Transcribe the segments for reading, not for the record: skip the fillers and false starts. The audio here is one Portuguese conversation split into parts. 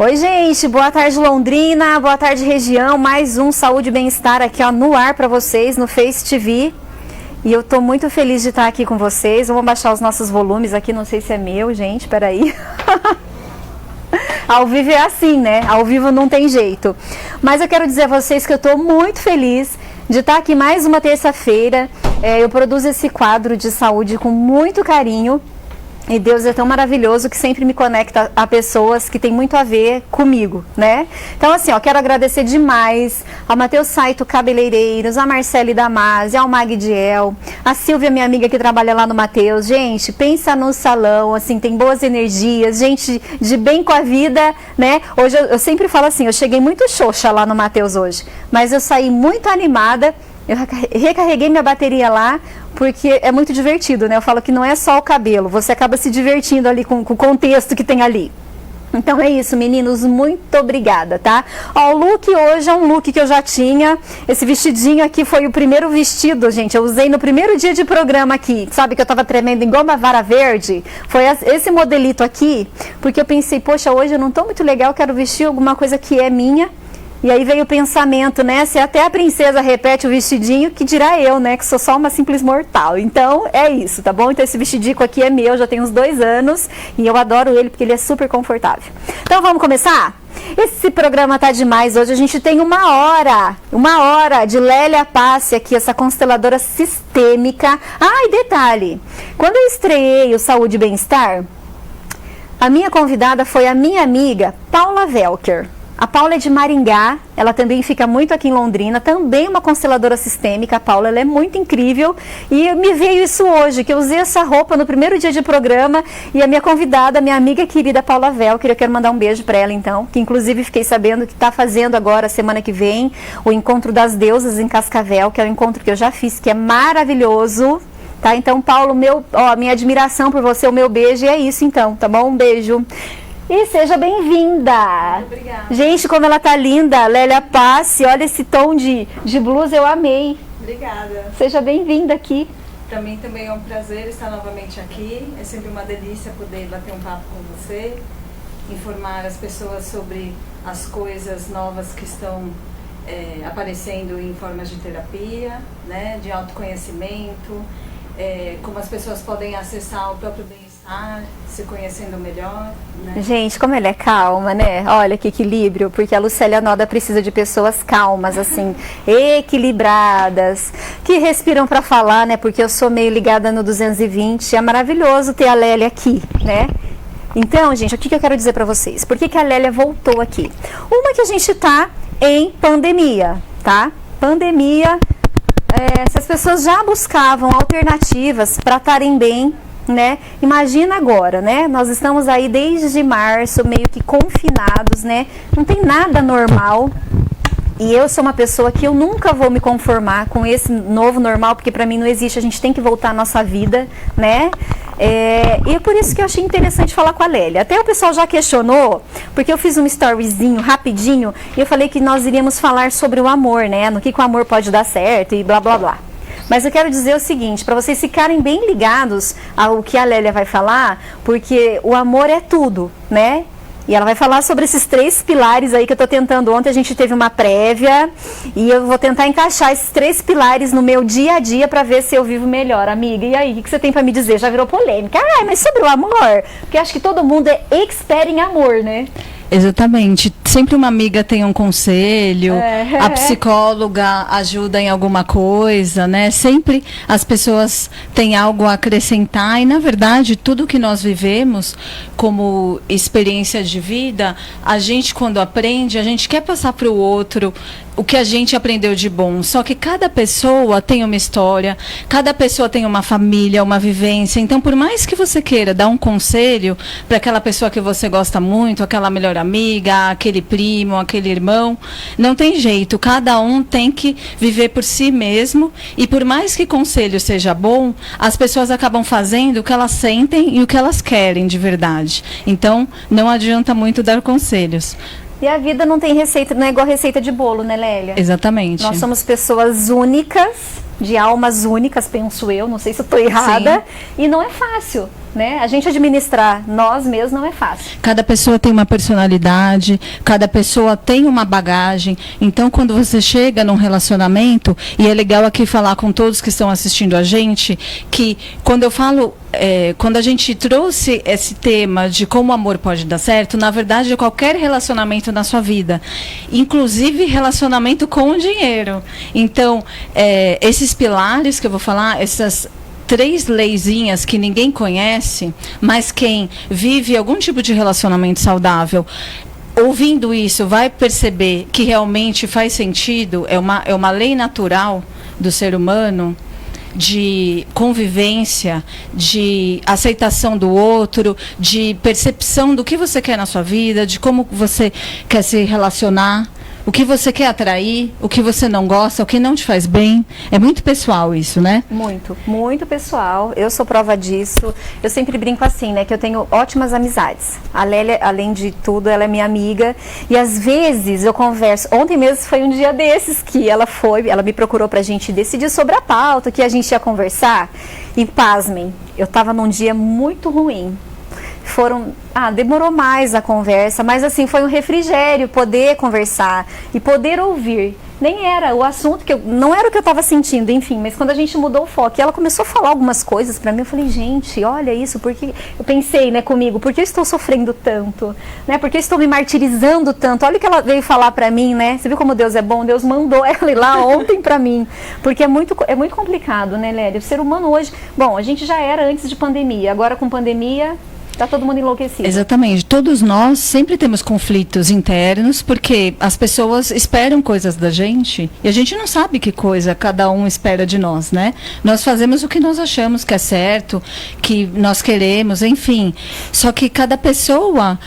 Oi, gente, boa tarde, Londrina, boa tarde, região. Mais um Saúde e Bem-Estar aqui ó, no ar para vocês, no Face TV. E eu tô muito feliz de estar aqui com vocês. Vamos baixar os nossos volumes aqui, não sei se é meu, gente, peraí. Ao vivo é assim, né? Ao vivo não tem jeito. Mas eu quero dizer a vocês que eu tô muito feliz de estar aqui mais uma terça-feira. Eu produzo esse quadro de saúde com muito carinho. E Deus é tão maravilhoso que sempre me conecta a pessoas que tem muito a ver comigo, né? Então, assim, ó, quero agradecer demais ao Matheus Saito Cabeleireiros, a Marcele Damasio, ao Magdiel, a Silvia, minha amiga que trabalha lá no Matheus. Gente, pensa no salão, assim, tem boas energias, gente de bem com a vida, né? Hoje eu sempre falo assim, eu cheguei muito xoxa lá no Matheus hoje, mas eu saí muito animada. Eu recarreguei minha bateria lá, porque é muito divertido, né? Eu falo que não é só o cabelo, você acaba se divertindo ali com o contexto que tem ali. Então é isso, meninos, muito obrigada, tá? Ó, o look hoje é um look que eu já tinha, esse vestidinho aqui foi o primeiro vestido, gente, eu usei no primeiro dia de programa aqui, sabe que eu tava tremendo igual uma vara verde? Foi esse modelito aqui, porque eu pensei, poxa, hoje eu não tô muito legal, eu quero vestir alguma coisa que é minha. E aí veio o pensamento, né? Se até a princesa repete o vestidinho, que dirá eu, né? Que sou só uma simples mortal. Então, é isso, tá bom? Então, esse vestidico aqui é meu, já tem uns 2 anos. E eu adoro ele, porque ele é super confortável. Então, vamos começar? Esse programa tá demais. Hoje a gente tem uma hora de Lélia Passi aqui, essa consteladora sistêmica. Ah, e detalhe, quando eu estreiei o Saúde e Bem-Estar, a minha convidada foi a minha amiga Paula Velker. A Paula é de Maringá, ela também fica muito aqui em Londrina, também uma consteladora sistêmica. A Paula, ela é muito incrível e me veio isso hoje, que eu usei essa roupa no primeiro dia de programa e a minha convidada, minha amiga querida Paula Velker, eu quero mandar um beijo para ela então, que inclusive fiquei sabendo que está fazendo agora, semana que vem, o Encontro das Deusas em Cascavel, que é um encontro que eu já fiz, que é maravilhoso. Tá? Então, Paulo, minha admiração por você, o meu beijo, e é isso então, tá bom? Um beijo. E seja bem-vinda! Obrigada. Gente, como ela tá linda, Lélia Passi, olha esse tom de blusa, eu amei. Obrigada. Seja bem-vinda aqui. Para mim também é um prazer estar novamente aqui, é sempre uma delícia poder bater um papo com você, informar as pessoas sobre as coisas novas que estão aparecendo em formas de terapia, né, de autoconhecimento, como as pessoas podem acessar o próprio bem-estar, se conhecendo melhor, né? Gente, como ela é calma, né? Olha que equilíbrio, porque a Lucélia Noda precisa de pessoas calmas, assim, equilibradas, que respiram para falar, né? Porque eu sou meio ligada no 220, é maravilhoso ter a Lélia aqui, né? Então, gente, o que eu quero dizer para vocês? Por que a Lélia voltou aqui? Uma que a gente tá em pandemia, tá? Pandemia, se as pessoas já buscavam alternativas para estarem bem, né? Imagina agora, né? Nós estamos aí desde março, meio que confinados, né? Não tem nada normal. E eu sou uma pessoa que eu nunca vou me conformar com esse novo normal, porque para mim não existe, a gente tem que voltar à nossa vida, né? E é por isso que eu achei interessante falar com a Lélia. Até o pessoal já questionou, porque eu fiz um storyzinho rapidinho e eu falei que nós iríamos falar sobre o amor, né? No que o amor pode dar certo e blá blá blá. Mas eu quero dizer o seguinte, para vocês ficarem bem ligados ao que a Lélia vai falar, porque o amor é tudo, né? E ela vai falar sobre esses 3 pilares aí que eu tô tentando. Ontem a gente teve uma prévia e eu vou tentar encaixar esses 3 pilares no meu dia a dia para ver se eu vivo melhor, amiga. E aí, o que você tem para me dizer? Já virou polêmica. Ah, mas sobre o amor? Porque acho que todo mundo é expert em amor, né? Exatamente. Sempre uma amiga tem um conselho, a psicóloga ajuda em alguma coisa, né? Sempre as pessoas têm algo a acrescentar e, na verdade, tudo que nós vivemos como experiência de vida, a gente, quando aprende, a gente quer passar para o outro o que a gente aprendeu de bom. Só que cada pessoa tem uma história, cada pessoa tem uma família, uma vivência. Então, por mais que você queira dar um conselho para aquela pessoa que você gosta muito, aquela melhor amiga, aquele primo, aquele irmão, não tem jeito. Cada um tem que viver por si mesmo. E por mais que conselho seja bom, as pessoas acabam fazendo o que elas sentem e o que elas querem de verdade. Então, não adianta muito dar conselhos. E a vida não tem receita, não é igual receita de bolo, né, Lélia? Exatamente. Nós somos pessoas únicas, de almas únicas, penso eu, não sei se eu estou errada. Sim. E não é fácil. né? A gente administrar nós mesmos não é fácil. Cada pessoa tem uma personalidade, cada pessoa tem uma bagagem. Então, quando você chega num relacionamento, e é legal aqui falar com todos que estão assistindo a gente, que quando eu falo, quando a gente trouxe esse tema de como o amor pode dar certo, na verdade é qualquer relacionamento na sua vida, inclusive relacionamento com o dinheiro. Então, esses pilares que eu vou falar, essas 3 leizinhas que ninguém conhece, mas quem vive algum tipo de relacionamento saudável, ouvindo isso, vai perceber que realmente faz sentido, é uma lei natural do ser humano, de convivência, de aceitação do outro, de percepção do que você quer na sua vida, de como você quer se relacionar, o que você quer atrair, o que você não gosta, o que não te faz bem. É muito pessoal isso, né? Muito, muito pessoal. Eu sou prova disso. Eu sempre brinco assim, né? Que eu tenho ótimas amizades. A Lélia, além de tudo, ela é minha amiga. E às vezes eu converso. Ontem mesmo foi um dia desses que ela me procurou pra gente decidir sobre a pauta, que a gente ia conversar. E pasmem, eu tava num dia muito ruim. Demorou mais a conversa, mas assim, foi um refrigério poder conversar e poder ouvir. Nem era o assunto não era o que eu estava sentindo, enfim, mas quando a gente mudou o foco, e ela começou a falar algumas coisas para mim, eu falei, gente, olha isso, porque eu pensei, né, comigo, por que eu estou sofrendo tanto, né, por que eu estou me martirizando tanto, olha o que ela veio falar para mim, né, você viu como Deus é bom, Deus mandou ela ir lá ontem para mim, porque é muito complicado, né, Lélia, o ser humano hoje, bom, a gente já era antes de pandemia, agora com pandemia, está todo mundo enlouquecido. Exatamente. Todos nós sempre temos conflitos internos, porque as pessoas esperam coisas da gente e a gente não sabe que coisa cada um espera de nós, né? Nós fazemos o que nós achamos que é certo, que nós queremos, enfim. Só que cada pessoa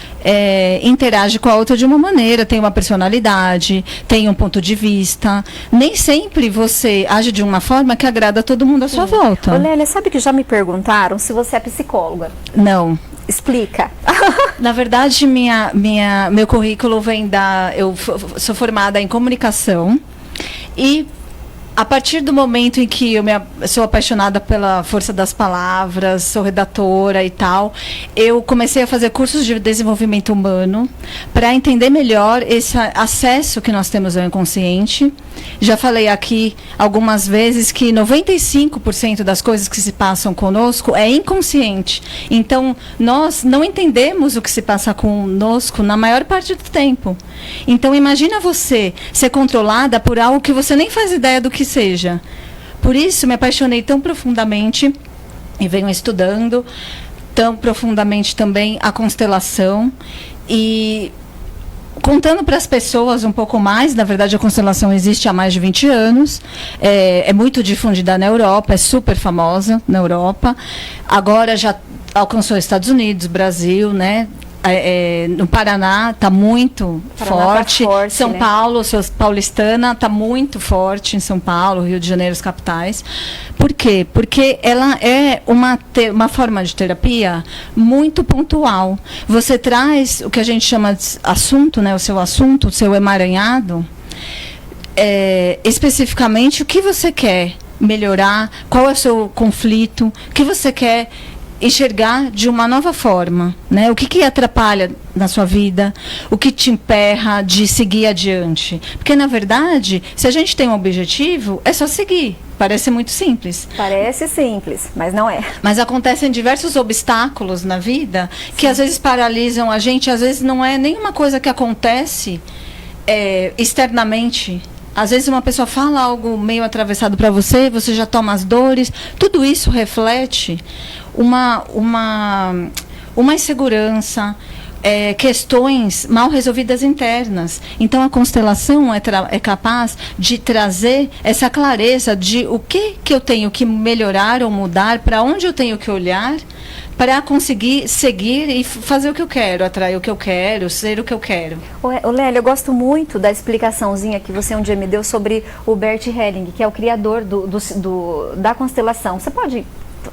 interage com a outra de uma maneira, tem uma personalidade, tem um ponto de vista. Nem sempre você age de uma forma que agrada a todo mundo à sua volta. Ô, Lélia, sabe que já me perguntaram se você é psicóloga? Não. Explica. Na verdade, meu currículo vem eu sou formada em comunicação e a partir do momento em que eu sou apaixonada pela força das palavras, sou redatora e tal, eu comecei a fazer cursos de desenvolvimento humano para entender melhor esse acesso que nós temos ao inconsciente. Já falei aqui algumas vezes que 95% das coisas que se passam conosco é inconsciente. Então, nós não entendemos o que se passa conosco na maior parte do tempo. Então, imagina você ser controlada por algo que você nem faz ideia do que seja. Por isso, me apaixonei tão profundamente e venho estudando tão profundamente também a constelação e contando para as pessoas um pouco mais. Na verdade, a constelação existe há mais de 20 anos, é muito difundida na Europa, é super famosa na Europa, agora já alcançou Estados Unidos, Brasil, né? No Paraná está muito forte, São Paulo, sou paulistana, está muito forte em São Paulo, Rio de Janeiro, as capitais. Por quê? Porque ela é uma forma de terapia muito pontual. Você traz o que a gente chama de assunto, né, o seu emaranhado, especificamente o que você quer melhorar, qual é o seu conflito, o que você quer enxergar de uma nova forma, né? O que atrapalha na sua vida, o que te emperra de seguir adiante. Porque, na verdade, se a gente tem um objetivo, é só seguir. Parece muito simples. Parece simples, mas não é. Mas acontecem diversos obstáculos na vida que às vezes paralisam a gente, às vezes não é nenhuma coisa que acontece externamente. Às vezes uma pessoa fala algo meio atravessado para você, você já toma as dores. Tudo isso reflete uma insegurança, questões mal resolvidas internas. Então, a constelação é capaz de trazer essa clareza de o que eu tenho que melhorar ou mudar, para onde eu tenho que olhar, para conseguir seguir e fazer o que eu quero, atrair o que eu quero, ser o que eu quero. Ô Lélia, eu gosto muito da explicaçãozinha que você um dia me deu sobre o Bert Helling, que é o criador da constelação. Você pode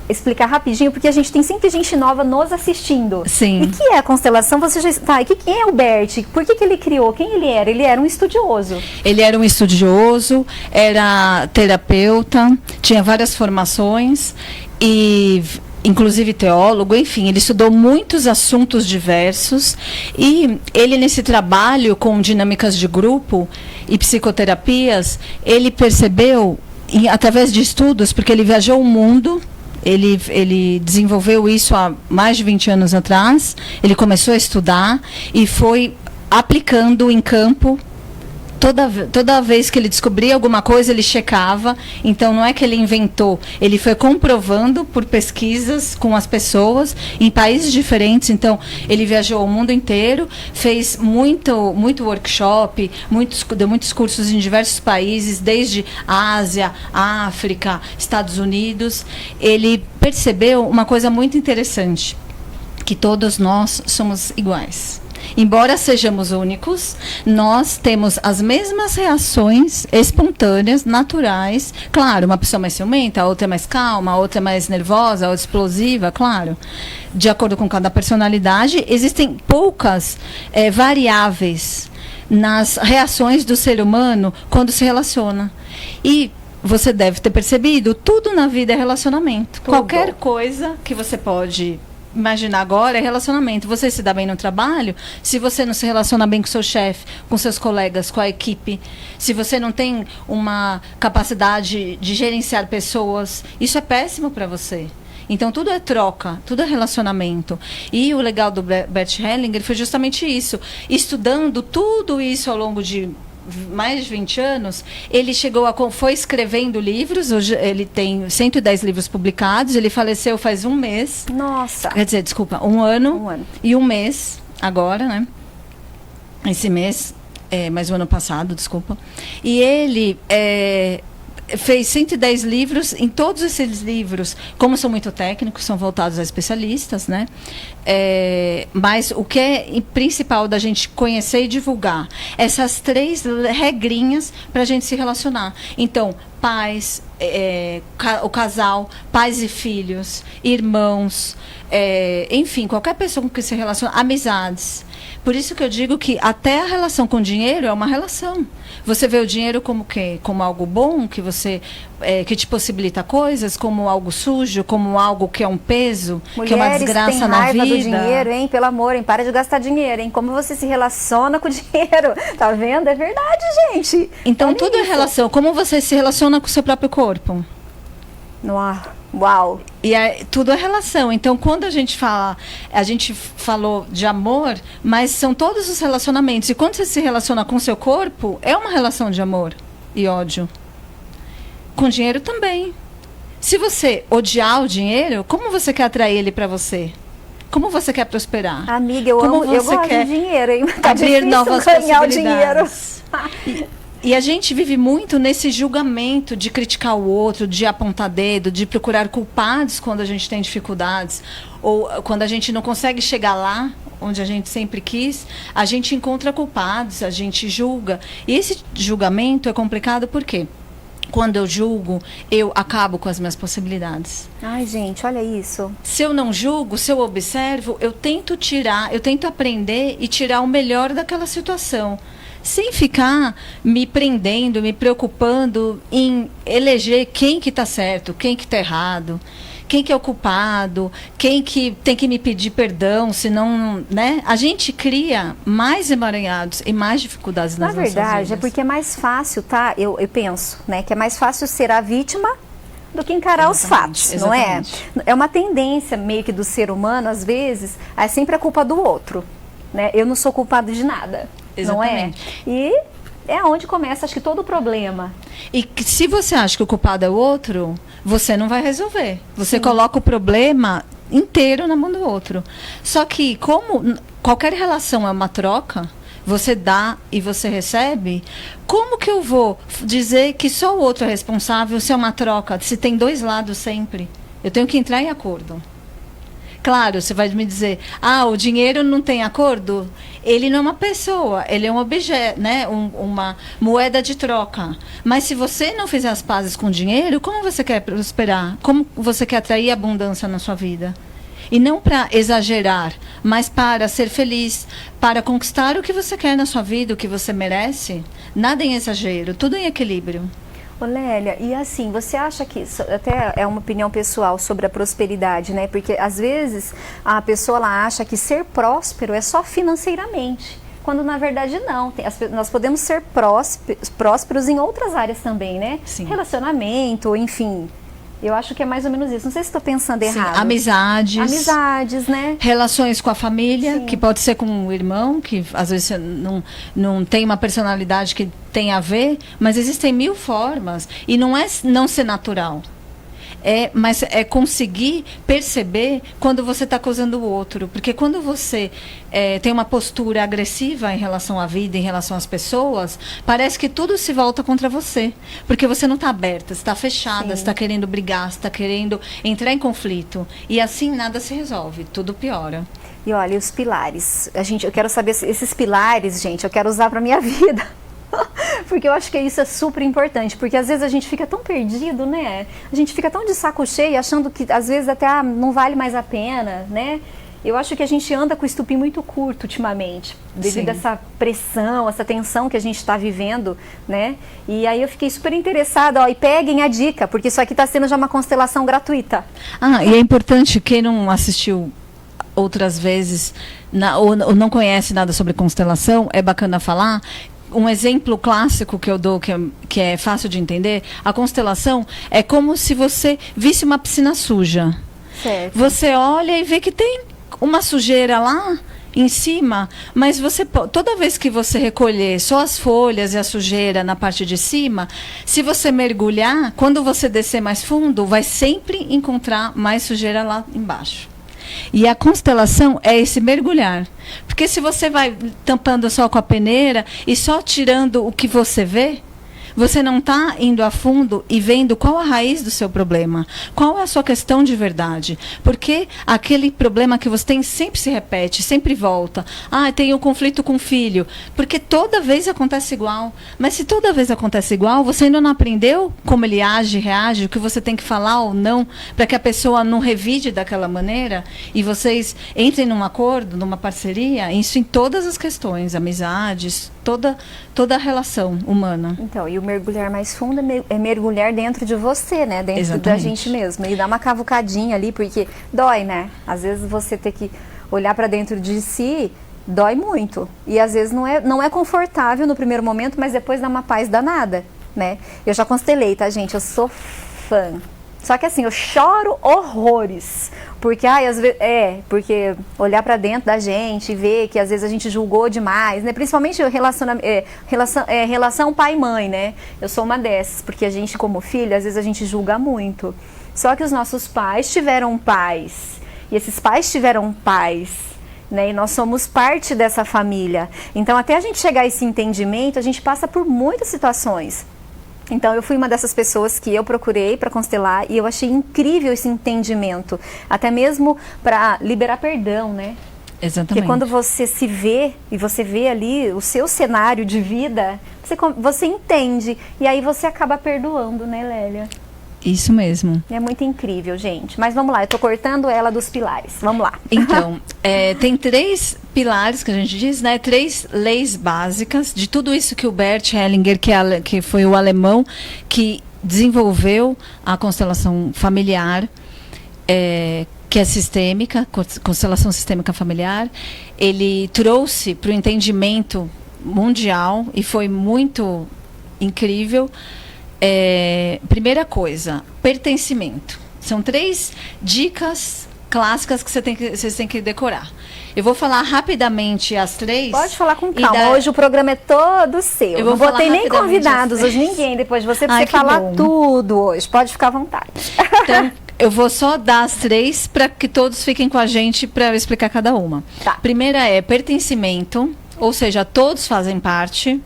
explicar rapidinho, porque a gente tem sempre gente nova nos assistindo. Sim. E o que é a constelação? Você já está. E quem é o Bert? Por que ele criou? Quem ele era? Ele era um estudioso. Ele era um estudioso, era terapeuta, tinha várias formações e inclusive teólogo, enfim, ele estudou muitos assuntos diversos e ele, nesse trabalho com dinâmicas de grupo e psicoterapias, ele percebeu, através de estudos, porque ele viajou o mundo, ele desenvolveu isso há mais de 20 anos atrás, ele começou a estudar e foi aplicando em campo. Toda vez que ele descobria alguma coisa, ele checava. Então, não é que ele inventou. Ele foi comprovando por pesquisas com as pessoas em países diferentes. Então, ele viajou o mundo inteiro, fez muito workshop, deu muitos cursos em diversos países, desde Ásia, África, Estados Unidos. Ele percebeu uma coisa muito interessante, que todos nós somos iguais. Embora sejamos únicos, nós temos as mesmas reações espontâneas, naturais. Claro, uma pessoa mais ciumenta, a outra é mais calma, a outra é mais nervosa, a outra explosiva, claro. De acordo com cada personalidade, existem poucas variáveis nas reações do ser humano quando se relaciona. E você deve ter percebido, tudo na vida é relacionamento. Tudo. Qualquer coisa que você pode imaginar agora é relacionamento. Você se dá bem no trabalho, se você não se relaciona bem com seu chefe, com seus colegas, com a equipe, se você não tem uma capacidade de gerenciar pessoas, isso é péssimo para você. Então, tudo é troca, tudo é relacionamento. E o legal do Bert Hellinger foi justamente isso. Estudando tudo isso ao longo de mais de 20 anos, ele foi escrevendo livros. Hoje ele tem 110 livros publicados. Ele faleceu faz um mês. Nossa! Quer dizer, desculpa, um ano e um mês agora, né? Esse mês, mas o ano passado, desculpa. E ele fez 110 livros. Em todos esses livros, como são muito técnicos, são voltados a especialistas, né? Mas o que é principal da gente conhecer e divulgar, essas 3 regrinhas para a gente se relacionar. Então, pais, o casal, pais e filhos, irmãos, enfim, qualquer pessoa com que se relaciona, amizades. Por isso que eu digo que até a relação com o dinheiro é uma relação. Você vê o dinheiro como quê? Como algo bom, que te possibilita coisas, como algo sujo, como algo que é um peso, mulheres que é uma desgraça na vida. Do dinheiro, hein? Pelo amor, hein? Para de gastar dinheiro, hein? Como você se relaciona com o dinheiro. Tá vendo? É verdade, gente. Então, tudo é relação. Como você se relaciona com o seu próprio corpo. Uau! E tudo é relação. Então, quando a gente falou de amor, mas são todos os relacionamentos. E quando você se relaciona com o seu corpo, é uma relação de amor e ódio. Com dinheiro também. Se você odiar o dinheiro, como você quer atrair ele para você? Como você quer prosperar? Amiga, eu gosto de dinheiro, hein? Tá abrir novas possibilidades. O dinheiro. E a gente vive muito nesse julgamento de criticar o outro, de apontar dedo, de procurar culpados quando a gente tem dificuldades. Ou quando a gente não consegue chegar lá onde a gente sempre quis, a gente encontra culpados, a gente julga. E esse julgamento é complicado por quê? Quando eu julgo, eu acabo com as minhas possibilidades. Ai, gente, olha isso. Se eu não julgo, se eu observo, eu tento aprender e tirar o melhor daquela situação. Sem ficar me prendendo, me preocupando em eleger quem que está certo, quem que está errado, quem que é o culpado, quem que tem que me pedir perdão, senão, né? A gente cria mais emaranhados e mais dificuldades nas nossas vidas. Na verdade, é porque é mais fácil, tá? Eu penso, né? Que é mais fácil ser a vítima do que encarar os fatos, exatamente. Não é? É uma tendência meio que do ser humano, às vezes, é sempre a culpa do outro, né? Eu não sou culpado de nada. Exatamente. Não é? E é onde começa, acho que, todo o problema. E se você acha que o culpado é o outro, você não vai resolver. Você coloca o problema inteiro na mão do outro. Só que, como qualquer relação é uma troca, você dá e você recebe, como que eu vou dizer que só o outro é responsável se é uma troca, se tem 2 lados sempre? Eu tenho que entrar em acordo. Claro, você vai me dizer, o dinheiro não tem acordo? Ele não é uma pessoa, ele é um objeto, né? Uma moeda de troca. Mas se você não fizer as pazes com o dinheiro, como você quer prosperar? Como você quer atrair abundância na sua vida? E não para exagerar, mas para ser feliz, para conquistar o que você quer na sua vida, o que você merece. Nada em exagero, tudo em equilíbrio. Ô Lélia, e assim, você acha que, até é uma opinião pessoal sobre a prosperidade, né? Porque às vezes a pessoa ela acha que ser próspero é só financeiramente, quando na verdade não. Nós podemos ser prósperos em outras áreas também, né? Sim. Relacionamento, enfim. Eu acho que é mais ou menos isso. Não sei se estou pensando errado. Amizades. Amizades, né? Relações com a família, Sim. que pode ser com um irmão, que às vezes você não tem uma personalidade que tem a ver, mas existem 1000 formas. E não é não ser natural. Mas é conseguir perceber quando você está acusando o outro. Porque quando você tem uma postura agressiva em relação à vida, em relação às pessoas, parece que tudo se volta contra você. Porque você não está aberta, você está fechada, você está querendo brigar, você está querendo entrar em conflito. E assim nada se resolve, tudo piora. E olha, os pilares. Eu quero saber esses pilares, gente, eu quero usar para minha vida. Porque eu acho que isso é super importante, porque às vezes a gente fica tão perdido, né? A gente fica tão de saco cheio, achando que às vezes até não vale mais a pena, né? Eu acho que a gente anda com o estupim muito curto ultimamente, devido a essa pressão, essa tensão que a gente está vivendo, né? E aí eu fiquei super interessada, e peguem a dica, porque isso aqui está sendo já uma constelação gratuita. E é importante, quem não assistiu outras vezes, ou não conhece nada sobre constelação, é bacana falar. Um exemplo clássico que eu dou, que é fácil de entender, a constelação é como se você visse uma piscina suja. Certo. Você olha e vê que tem uma sujeira lá em cima, mas toda vez que você recolher só as folhas e a sujeira na parte de cima, se você mergulhar, quando você descer mais fundo, vai sempre encontrar mais sujeira lá embaixo. E a constelação é esse mergulhar. Porque se você vai tampando só com a peneira e só tirando o que você vê, você não está indo a fundo e vendo qual a raiz do seu problema. Qual é a sua questão de verdade. Porque aquele problema que você tem sempre se repete, sempre volta. Tem um conflito com o filho. Porque toda vez acontece igual. Mas se toda vez acontece igual, você ainda não aprendeu como ele age, reage, o que você tem que falar ou não, para que a pessoa não revide daquela maneira e vocês entrem num acordo, numa parceria, isso em todas as questões, amizades, toda a relação humana. Então, e o mergulhar mais fundo é mergulhar dentro de você, né? Dentro Exatamente. da gente mesmo. E dar uma cavucadinha ali, porque dói, né? Às vezes você ter que olhar para dentro de si dói muito. E às vezes não é confortável no primeiro momento, mas depois dá uma paz danada, né? Eu já constelei, tá, gente? Eu sou fã. Só que assim, eu choro horrores. Porque, às vezes, porque olhar para dentro da gente e ver que às vezes a gente julgou demais, né? Principalmente relação pai e mãe, né? Eu sou uma dessas, porque a gente, como filho, às vezes a gente julga muito. Só que os nossos pais tiveram pais. E esses pais tiveram pais. Né? E nós somos parte dessa família. Então, até a gente chegar a esse entendimento, a gente passa por muitas situações. Então, eu fui uma dessas pessoas que eu procurei para constelar e eu achei incrível esse entendimento, até mesmo para liberar perdão, né? Exatamente. Porque quando você se vê e você vê ali o seu cenário de vida, você entende e aí você acaba perdoando, né, Lélia? Isso mesmo. É muito incrível, gente. Mas vamos lá, eu tô cortando ela dos pilares. Vamos lá. Então, tem 3 pilares que a gente diz, né? 3 leis básicas de tudo isso que o Bert Hellinger, que foi o alemão que desenvolveu a constelação familiar, que é sistêmica, constelação sistêmica familiar. Ele trouxe para o entendimento mundial e foi muito incrível. Primeira coisa, pertencimento. São 3 dicas clássicas que vocês têm que decorar. Eu vou falar rapidamente as 3. Pode falar com calma. Hoje o programa é todo seu. Eu não botei nem convidados hoje, ninguém. Depois de você falar tudo hoje. Pode ficar à vontade. Então, eu vou só dar as 3 para que todos fiquem com a gente para eu explicar cada uma. Tá. Primeira é pertencimento, ou seja, todos fazem parte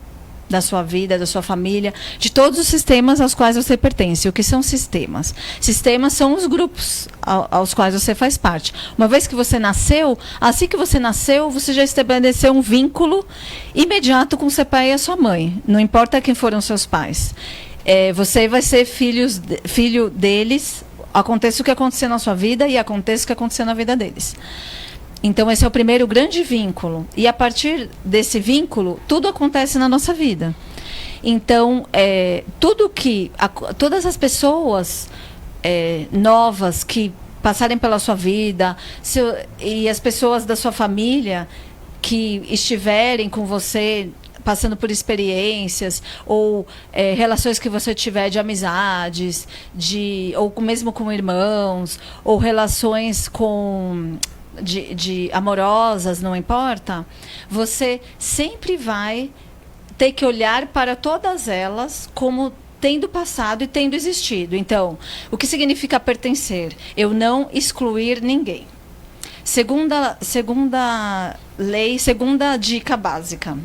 da sua vida, da sua família, de todos os sistemas aos quais você pertence. O que são sistemas? Sistemas são os grupos aos quais você faz parte. Uma vez que você nasceu, assim que você nasceu, você já estabeleceu um vínculo imediato com seu pai e a sua mãe. Não importa quem foram seus pais. Você vai ser filho deles, aconteça o que acontecer na sua vida e aconteça o que acontecer na vida deles. Então, esse é o primeiro grande vínculo. E a partir desse vínculo, tudo acontece na nossa vida. Então, todas as pessoas novas que passarem pela sua vida, e as pessoas da sua família que estiverem com você passando por experiências ou relações que você tiver de amizades, ou mesmo com irmãos, ou relações de amorosas, não importa, você sempre vai ter que olhar para todas elas como tendo passado e tendo existido. Então, o que significa pertencer? Eu não excluir ninguém. Segunda lei, segunda dica básica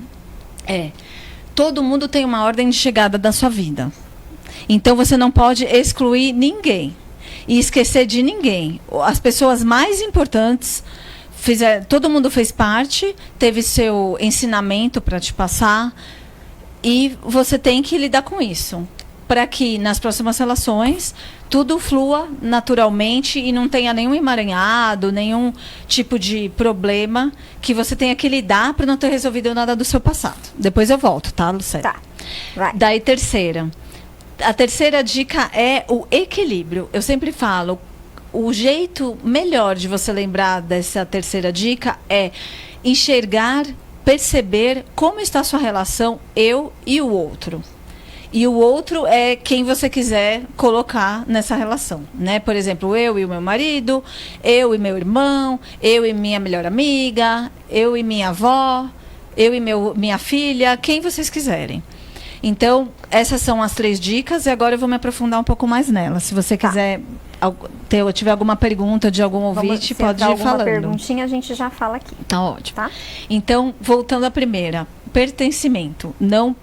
todo mundo tem uma ordem de chegada da sua vida. Então, você não pode excluir ninguém e esquecer de ninguém. As pessoas mais importantes, todo mundo fez parte, teve seu ensinamento para te passar, e você tem que lidar com isso, para que nas próximas relações tudo flua naturalmente e não tenha nenhum emaranhado, nenhum tipo de problema que você tenha que lidar para não ter resolvido nada do seu passado. Depois eu volto, tá, Lucélia? Tá. Vai. Daí, a terceira dica é o equilíbrio. Eu sempre falo, o jeito melhor de você lembrar dessa terceira dica é enxergar, perceber como está a sua relação, eu e o outro. E o outro é quem você quiser colocar nessa relação, né? Por exemplo, eu e o meu marido, eu e meu irmão, eu e minha melhor amiga, eu e minha avó, eu e minha filha, quem vocês quiserem. Então, essas são as 3 dicas, e agora eu vou me aprofundar um pouco mais nelas. Se você quiser, tiver alguma pergunta de algum ouvinte, pode ir falando. Perguntinha, a gente já fala aqui. Tá ótimo. Tá? Então, voltando à primeira, pertencimento. Não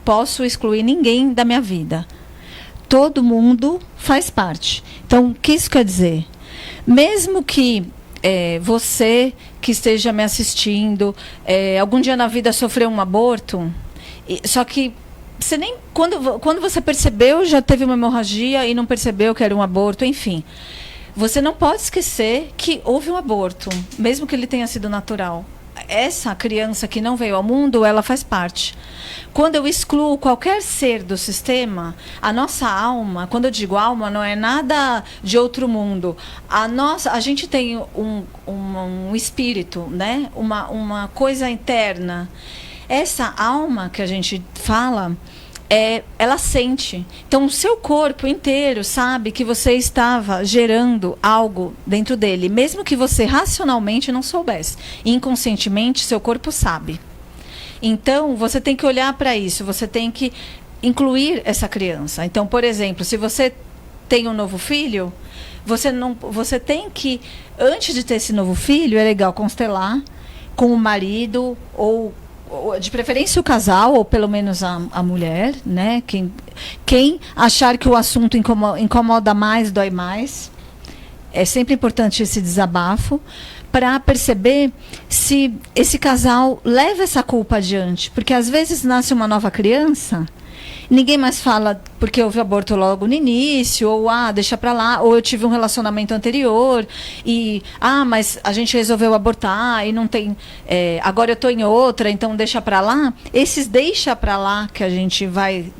posso excluir ninguém da minha vida. Todo mundo faz parte. Então, o que isso quer dizer? Mesmo que você que esteja me assistindo, algum dia na vida sofreu um aborto, só que você nem quando você percebeu, já teve uma hemorragia e não percebeu que era um aborto, enfim. Você não pode esquecer que houve um aborto, mesmo que ele tenha sido natural. Essa criança que não veio ao mundo, ela faz parte. Quando eu excluo qualquer ser do sistema, a nossa alma, quando eu digo alma, não é nada de outro mundo. A gente tem um espírito, né? Uma coisa interna. Essa alma que a gente fala, ela sente. Então, o seu corpo inteiro sabe que você estava gerando algo dentro dele, mesmo que você racionalmente não soubesse. Inconscientemente, seu corpo sabe. Então, você tem que olhar para isso, você tem que incluir essa criança. Então, por exemplo, se você tem um novo filho, você tem que, antes de ter esse novo filho, é legal constelar com o marido, ou de preferência o casal, ou pelo menos a mulher, né? Quem achar que o assunto incomoda mais, dói mais. É sempre importante esse desabafo, para perceber se esse casal leva essa culpa adiante. Porque às vezes nasce uma nova criança, ninguém mais fala porque houve aborto logo no início, ou deixa pra lá, ou eu tive um relacionamento anterior e mas a gente resolveu abortar e não tem, agora eu tô em outra, então deixa pra lá. Esses deixa pra lá que a gente vai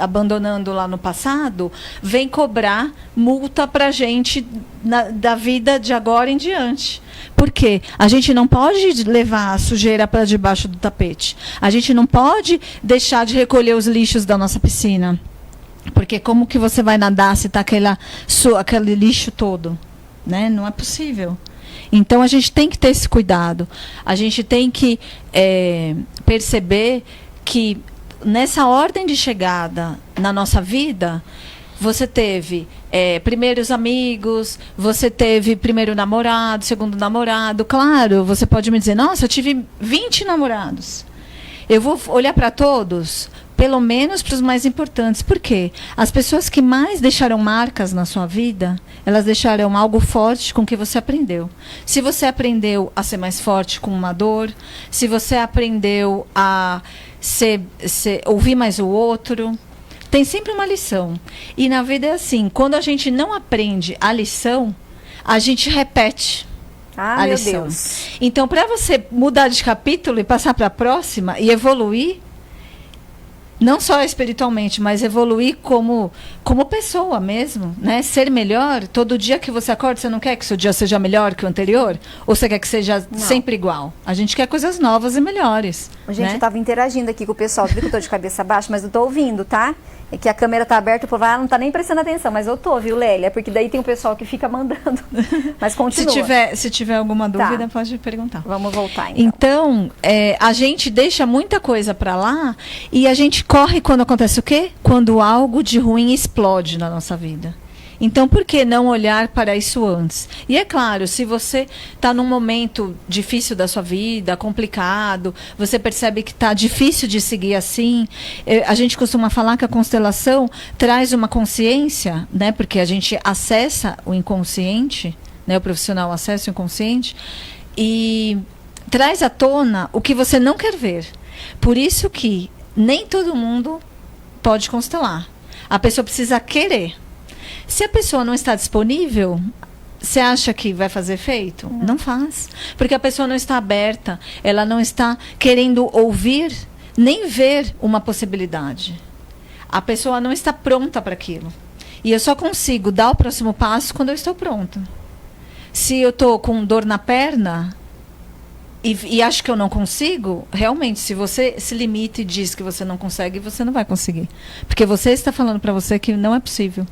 abandonando lá no passado, vem cobrar multa pra gente da vida de agora em diante. Por quê? A gente não pode levar a sujeira para debaixo do tapete. A gente não pode deixar de recolher os lixos da nossa piscina. Porque como que você vai nadar se está aquele lixo todo? Né? Não é possível. Então, a gente tem que ter esse cuidado. A gente tem que perceber que nessa ordem de chegada na nossa vida, você teve primeiro os amigos, você teve primeiro namorado, segundo namorado. Claro, você pode me dizer, nossa, eu tive 20 namorados. Eu vou olhar para todos, pelo menos para os mais importantes. Por quê? As pessoas que mais deixaram marcas na sua vida, elas deixaram algo forte com que você aprendeu. Se você aprendeu a ser mais forte com uma dor, se você aprendeu a ouvir mais o outro, tem sempre uma lição. E na vida é assim, quando a gente não aprende a lição, a gente repete a lição. Deus. Então, para você mudar de capítulo e passar para a próxima e evoluir, não só espiritualmente, mas evoluir como pessoa mesmo, né? Ser melhor. Todo dia que você acorda, você não quer que o seu dia seja melhor que o anterior? Ou você quer que seja sempre igual? A gente quer coisas novas e melhores. Gente, né? eu tava interagindo aqui com o pessoal. Viu que eu tô de cabeça baixa, mas eu tô ouvindo, tá? É que a câmera tá aberta, o povo não tá nem prestando atenção, mas eu tô, viu, Lélia? Porque daí tem o pessoal que fica mandando. Mas continua. Se tiver alguma dúvida, pode perguntar. Vamos voltar, então. A gente deixa muita coisa para lá e a gente corre quando acontece o quê? Quando algo de ruim explode na nossa vida. Então, por que não olhar para isso antes? E é claro, se você está num momento difícil da sua vida, complicado, você percebe que está difícil de seguir assim, a gente costuma falar que a constelação traz uma consciência, né? Porque a gente acessa o inconsciente, né? O profissional acessa o inconsciente e traz à tona o que você não quer ver. Por isso que nem todo mundo pode constelar. A pessoa precisa querer. Se a pessoa não está disponível, você acha que vai fazer efeito? Não faz. Porque a pessoa não está aberta, ela não está querendo ouvir, nem ver uma possibilidade. A pessoa não está pronta para aquilo. E eu só consigo dar o próximo passo quando eu estou pronta. Se eu estou com dor na perna e acho que eu não consigo, realmente, se você se limita e diz que você não consegue, você não vai conseguir. Porque você está falando para você que não é possível.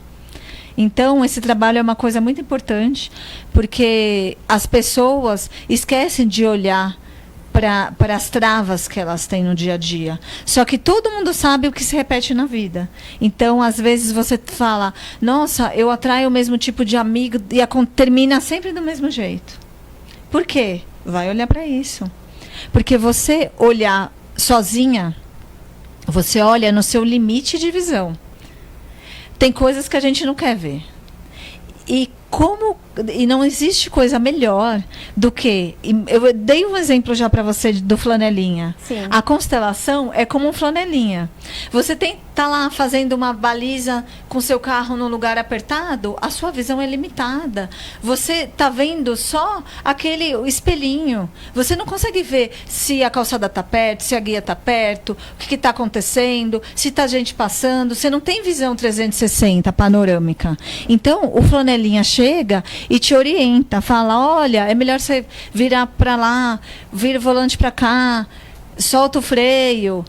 Então, esse trabalho é uma coisa muito importante, porque as pessoas esquecem de olhar para as travas que elas têm no dia a dia. Só que todo mundo sabe o que se repete na vida. Então, às vezes você fala, nossa, eu atraio o mesmo tipo de amigo e termina sempre do mesmo jeito. Por quê? Vai olhar para isso. Porque você olhar sozinha, você olha no seu limite de visão. Tem coisas que a gente não quer ver. E não existe coisa melhor do que... Eu dei um exemplo já para você do flanelinha. Sim. A constelação é como um flanelinha. Você tá lá fazendo uma baliza com seu carro num lugar apertado, a sua visão é limitada. Você tá vendo só aquele espelhinho. Você não consegue ver se a calçada tá perto, se a guia tá perto, o que tá acontecendo, se tá gente passando. Você não tem visão 360 panorâmica. Então, o flanelinha chega e te orienta, fala, olha, é melhor você virar para lá, vira o volante para cá, solta o freio.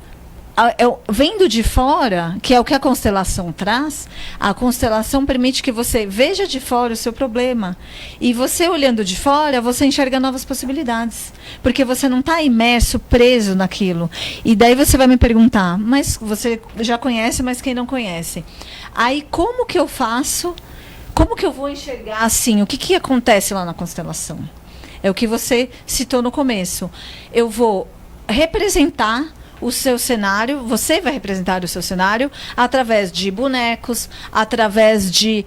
Vendo de fora, que é o que a constelação traz, a constelação permite que você veja de fora o seu problema. E você olhando de fora, você enxerga novas possibilidades. Porque você não está imerso, preso naquilo. E daí você vai me perguntar, mas você já conhece, mas quem não conhece? Aí como que eu faço? Como que eu vou enxergar assim? O que acontece lá na constelação? É o que você citou no começo. Eu vou representar o seu cenário, você vai representar o seu cenário através de bonecos, através de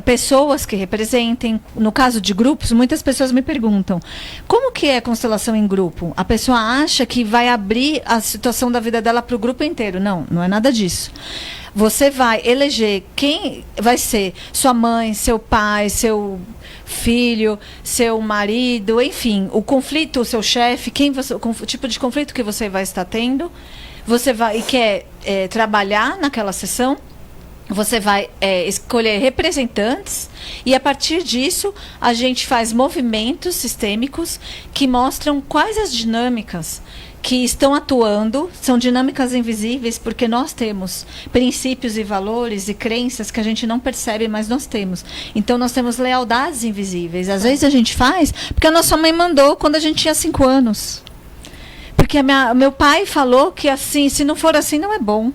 pessoas que representem. No caso de grupos, muitas pessoas me perguntam, como que é a constelação em grupo? A pessoa acha que vai abrir a situação da vida dela para o grupo inteiro. Não, não é nada disso. Você vai eleger quem vai ser sua mãe, seu pai, seu filho, seu marido, enfim, o conflito, o seu chefe, o tipo de conflito que você vai estar tendo. Você vai e quer trabalhar naquela sessão. Você vai escolher representantes e, a partir disso, a gente faz movimentos sistêmicos que mostram quais as dinâmicas que estão atuando. São dinâmicas invisíveis, porque nós temos princípios e valores e crenças que a gente não percebe, mas nós temos. Então, nós temos lealdades invisíveis. Às vezes a gente faz porque a nossa mãe mandou quando a gente tinha 5 anos. Porque meu pai falou que assim, se não for assim, não é bom.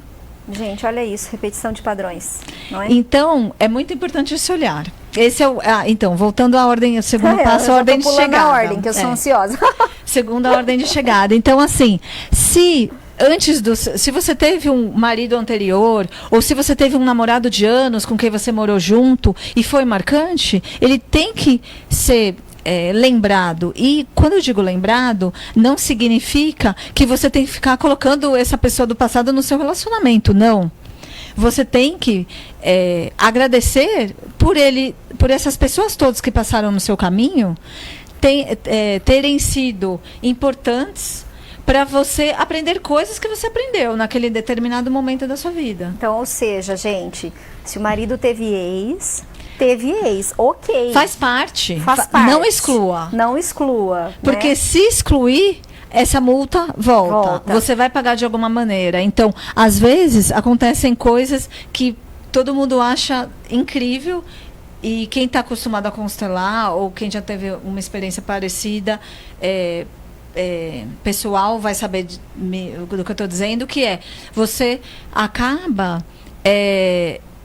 Gente, olha isso, repetição de padrões, não é? Então, é muito importante esse olhar. Esse é então, voltando à ordem, o segundo passo, a ordem de chegada. A ordem, que eu sou ansiosa. Segunda ordem de chegada. Então, assim, se você teve um marido anterior, ou se você teve um namorado de anos com quem você morou junto e foi marcante, ele tem que ser lembrado. E quando eu digo lembrado, não significa que você tem que ficar colocando essa pessoa do passado no seu relacionamento, não. Você tem que agradecer por essas pessoas todas que passaram no seu caminho terem sido importantes para você aprender coisas que você aprendeu naquele determinado momento da sua vida. Então, ou seja, gente, se o marido teve ex, ok. Faz parte. Faz parte. Não exclua. Não exclua. Porque né? se excluir, essa multa volta. Você vai pagar de alguma maneira. Então, às vezes, acontecem coisas que todo mundo acha incrível e quem está acostumado a constelar ou quem já teve uma experiência parecida, pessoal, vai saber do que eu estou dizendo, que é, você acaba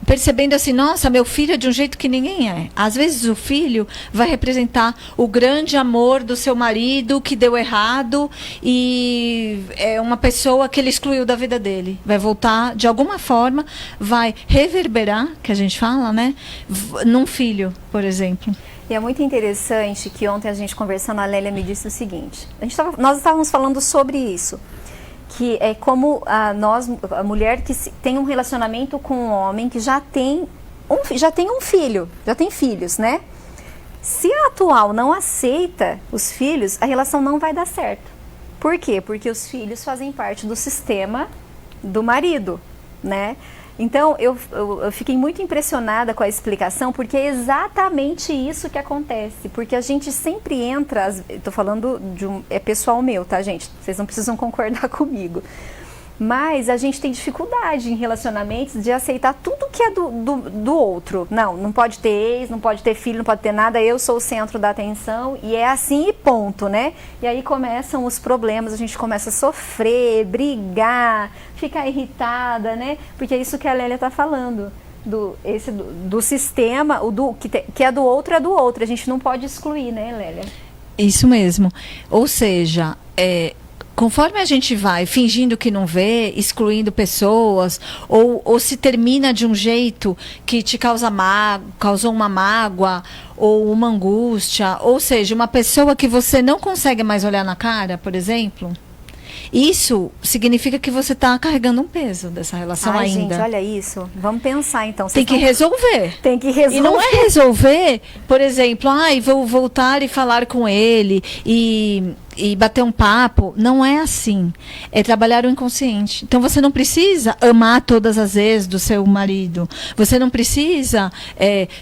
percebendo assim, nossa, meu filho é de um jeito que ninguém é. Às vezes o filho vai representar o grande amor do seu marido que deu errado e é uma pessoa que ele excluiu da vida dele. Vai voltar, de alguma forma, vai reverberar, que a gente fala, né? Num filho, por exemplo. E é muito interessante que ontem a gente conversando, a Lélia me disse o seguinte, nós estávamos falando sobre isso, que é como a mulher que tem um relacionamento com um homem que já tem um filho, já tem filhos, né? Se a atual não aceita os filhos, a relação não vai dar certo. Por quê? Porque os filhos fazem parte do sistema do marido, né? Então, eu fiquei muito impressionada com a explicação, porque é exatamente isso que acontece. Porque a gente sempre entra, estou falando é pessoal meu, tá, gente? Vocês não precisam concordar comigo. Mas a gente tem dificuldade em relacionamentos de aceitar tudo que é do outro. Não pode ter ex, não pode ter filho, não pode ter nada, eu sou o centro da atenção e é assim e ponto, né? E aí começam os problemas, a gente começa a sofrer, brigar, ficar irritada, né? Porque é isso que a Lélia está falando. Do sistema, que é do outro, a gente não pode excluir, né, Lélia? Isso mesmo. Ou seja, conforme a gente vai fingindo que não vê, excluindo pessoas, ou se termina de um jeito que te causou uma mágoa, ou uma angústia, ou seja, uma pessoa que você não consegue mais olhar na cara, por exemplo, isso significa que você está carregando um peso dessa relação ainda. Gente, olha isso. Vamos pensar então. Tem que resolver. Tem que resolver. E não é resolver, por exemplo, vou voltar e falar com ele e bater um papo. Não é assim. É trabalhar o inconsciente. Então você não precisa amar todas as vezes do seu marido. Você não precisa,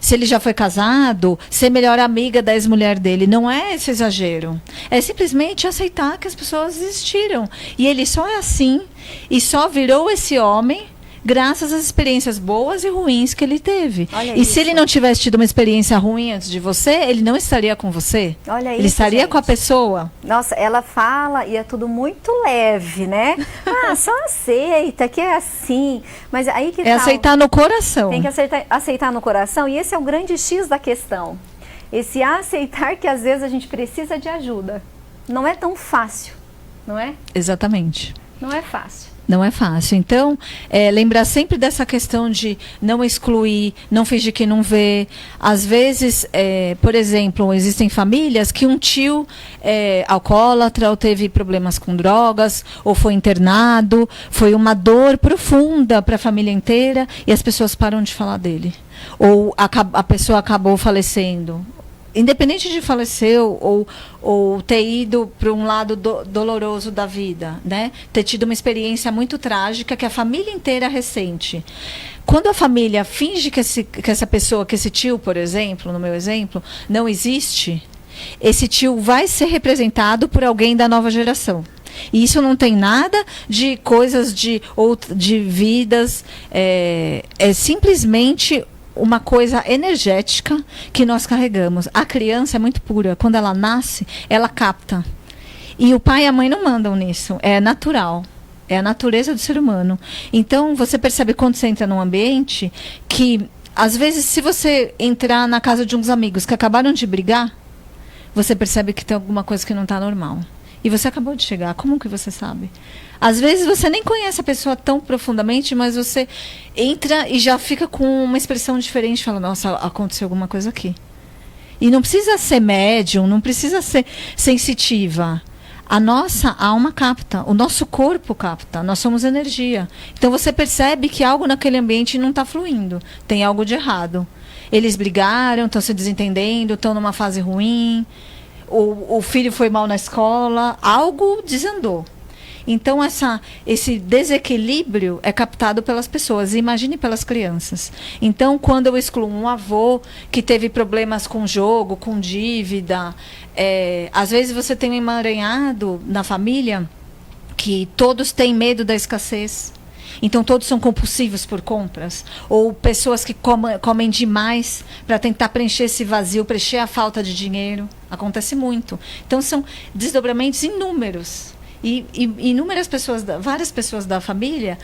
se ele já foi casado, ser melhor amiga da ex-mulher dele. Não é esse exagero. É simplesmente aceitar que as pessoas existiram. E ele só é assim e só virou esse homem graças às experiências boas e ruins que ele teve. Olha e isso. se ele não tivesse tido uma experiência ruim antes de você, ele não estaria com você. Olha ele estaria gente. com a pessoa. Nossa, ela fala e é tudo muito leve, né? Só aceita, que é assim. Mas aí que aceitar no coração. Tem que aceitar no coração, e esse é o grande X da questão. Esse aceitar que às vezes a gente precisa de ajuda. Não é tão fácil, não é? Exatamente. Não é fácil. Não é fácil. Então, lembrar sempre dessa questão de não excluir, não fingir que não vê. Às vezes, por exemplo, existem famílias que um tio é alcoólatra ou teve problemas com drogas ou foi internado. Foi uma dor profunda para a família inteira e as pessoas param de falar dele. Ou a pessoa acabou falecendo. Independente de falecer ou ter ido para um lado doloroso da vida, né? Ter tido uma experiência muito trágica que a família inteira ressente. Quando a família finge que essa pessoa, que esse tio, por exemplo, no meu exemplo, não existe, esse tio vai ser representado por alguém da nova geração. E isso não tem nada de coisas de vidas, é simplesmente uma coisa energética que nós carregamos. A criança é muito pura. Quando ela nasce, ela capta. E o pai e a mãe não mandam nisso. É natural. É a natureza do ser humano. Então, você percebe quando você entra num ambiente que, às vezes, se você entrar na casa de uns amigos que acabaram de brigar, você percebe que tem alguma coisa que não está normal. E você acabou de chegar. Como que você sabe? Às vezes você nem conhece a pessoa tão profundamente, mas você entra e já fica com uma expressão diferente. Fala, nossa, aconteceu alguma coisa aqui. E não precisa ser médium, não precisa ser sensitiva. A nossa alma capta, o nosso corpo capta, nós somos energia. Então você percebe que algo naquele ambiente não está fluindo, tem algo de errado. Eles brigaram, estão se desentendendo, estão numa fase ruim, o filho foi mal na escola, algo desandou. Então, esse desequilíbrio é captado pelas pessoas. Imagine pelas crianças. Então, quando eu excluo um avô que teve problemas com jogo, com dívida, às vezes você tem um emaranhado na família que todos têm medo da escassez. Então, todos são compulsivos por compras. Ou pessoas que comem demais para tentar preencher esse vazio, preencher a falta de dinheiro. Acontece muito. Então, são desdobramentos inúmeros. E inúmeras pessoas, várias pessoas da família,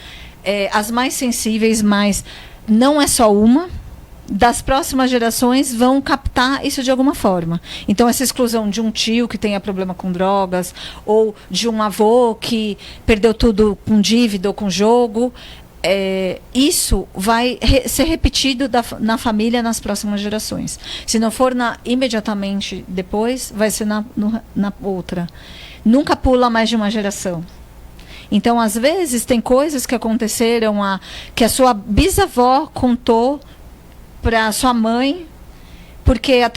as mais sensíveis, mas não é só uma, das próximas gerações vão captar isso de alguma forma. Então, essa exclusão de um tio que tenha problema com drogas, ou de um avô que perdeu tudo com dívida ou com jogo, isso vai ser repetido na família nas próximas gerações. Se não for imediatamente depois, vai ser na outra. Nunca pula mais de uma geração. Então, às vezes, tem coisas que aconteceram, que a sua bisavó contou para sua mãe, porque a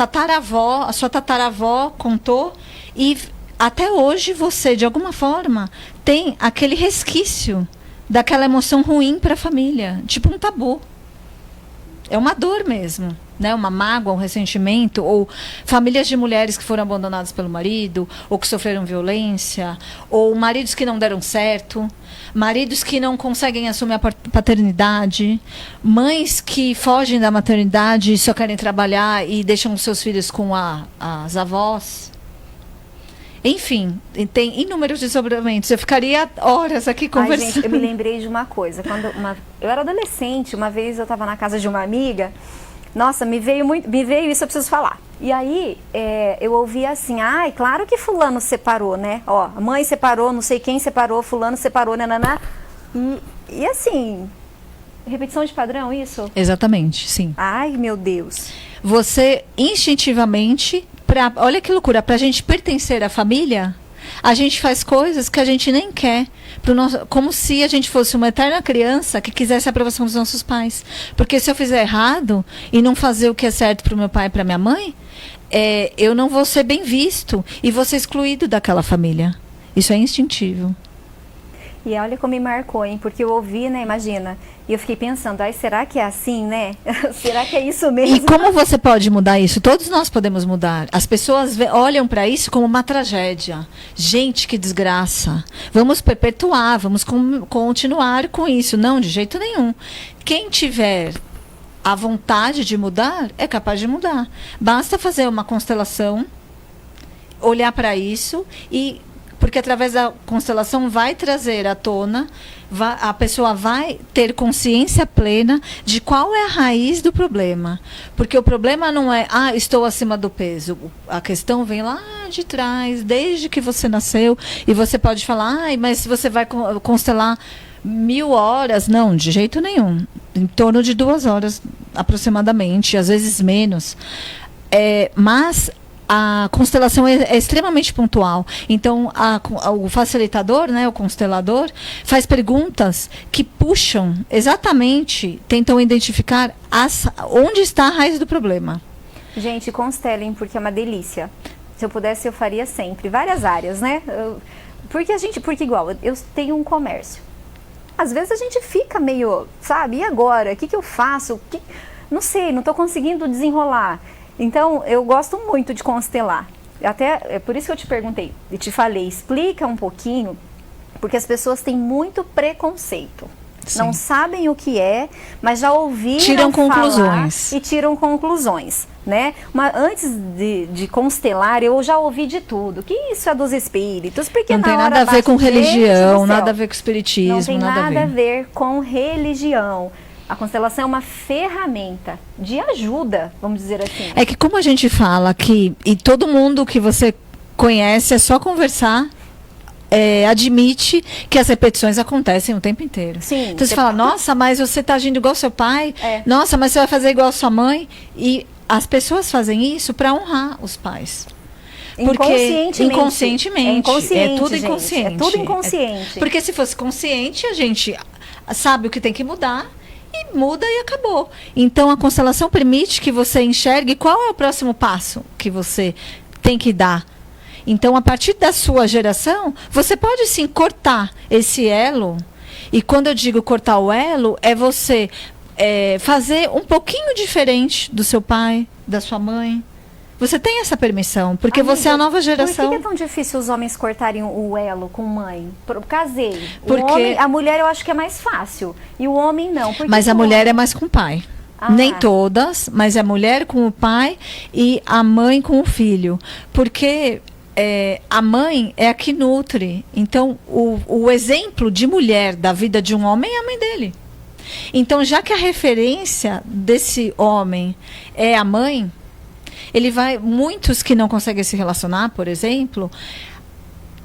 sua tataravó contou, e até hoje você, de alguma forma, tem aquele resquício daquela emoção ruim para a família, tipo um tabu. É uma dor mesmo, né? Uma mágoa, um ressentimento, ou famílias de mulheres que foram abandonadas pelo marido, ou que sofreram violência, ou maridos que não deram certo, maridos que não conseguem assumir a paternidade, mães que fogem da maternidade e só querem trabalhar e deixam os seus filhos com as avós. Enfim, tem inúmeros desdobramentos. Eu ficaria horas aqui conversando. Ai, gente, eu me lembrei de uma coisa. Eu era adolescente, uma vez eu estava na casa de uma amiga. Nossa, me veio isso, eu preciso falar. E aí, eu ouvi assim, claro que fulano separou, né? Ó, a mãe separou, não sei quem separou, fulano separou, nananá. E assim, repetição de padrão, isso? Exatamente, sim. Ai, meu Deus. Você, instintivamente, olha que loucura, para a gente pertencer à família, a gente faz coisas que a gente nem quer, como se a gente fosse uma eterna criança que quisesse a aprovação dos nossos pais. Porque se eu fizer errado e não fazer o que é certo para o meu pai e para minha mãe, eu não vou ser bem visto e vou ser excluído daquela família. Isso é instintivo. E olha como me marcou, hein? Porque eu ouvi, né? Imagina. E eu fiquei pensando, será que é assim, né? Será que é isso mesmo? E como você pode mudar isso? Todos nós podemos mudar. As pessoas olham para isso como uma tragédia. Gente, que desgraça. Vamos perpetuar, vamos continuar com isso. Não, de jeito nenhum. Quem tiver a vontade de mudar, é capaz de mudar. Basta fazer uma constelação, olhar para isso porque através da constelação vai trazer à tona, a pessoa vai ter consciência plena de qual é a raiz do problema. Porque o problema não é, estou acima do peso. A questão vem lá de trás, desde que você nasceu, e você pode falar, mas você vai constelar 1000 horas. Não, de jeito nenhum. Em torno de 2 horas, aproximadamente, às vezes menos. Mas a constelação é extremamente pontual. Então, o facilitador, né, o constelador, faz perguntas que puxam exatamente, tentam identificar onde está a raiz do problema. Gente, constelem, porque é uma delícia. Se eu pudesse, eu faria sempre. Várias áreas, né? Porque igual, eu tenho um comércio. Às vezes a gente fica meio, sabe, e agora? O que eu faço? Não sei, não estou conseguindo desenrolar. Então, eu gosto muito de constelar. Até é por isso que eu te perguntei e te falei, explica um pouquinho, porque as pessoas têm muito preconceito. Sim. Não sabem o que é, mas já ouviram tiram falar conclusões. E tiram conclusões, né? Mas antes de constelar, eu já ouvi de tudo. Que isso é dos espíritos, porque não tem nada a ver com religião, nada a ver com espiritismo, não tem nada a ver com religião. A constelação é uma ferramenta de ajuda, vamos dizer assim. É que como a gente fala que, e todo mundo que você conhece, é só conversar, admite que as repetições acontecem o tempo inteiro. Sim, então você fala, nossa, mas você está agindo igual ao seu pai, nossa, mas você vai fazer igual a sua mãe. E as pessoas fazem isso para honrar os pais. Porque inconscientemente. É tudo inconsciente. É tudo inconsciente. Porque se fosse consciente, a gente sabe o que tem que mudar. E muda e acabou. Então, a constelação permite que você enxergue qual é o próximo passo que você tem que dar. Então, a partir da sua geração, você pode sim cortar esse elo. E quando eu digo cortar o elo, é você fazer um pouquinho diferente do seu pai, da sua mãe. Você tem essa permissão, porque Amiga, você é a nova geração. Por que é tão difícil os homens cortarem o elo com mãe? Casei. Porque A mulher eu acho que é mais fácil. E o homem não. Mas a mulher é mais com o pai. Nem todas, mas a mulher com o pai e a mãe com o filho. Porque a mãe é a que nutre. Então, o exemplo de mulher da vida de um homem é a mãe dele. Então, já que a referência desse homem é a mãe, muitos que não conseguem se relacionar, por exemplo,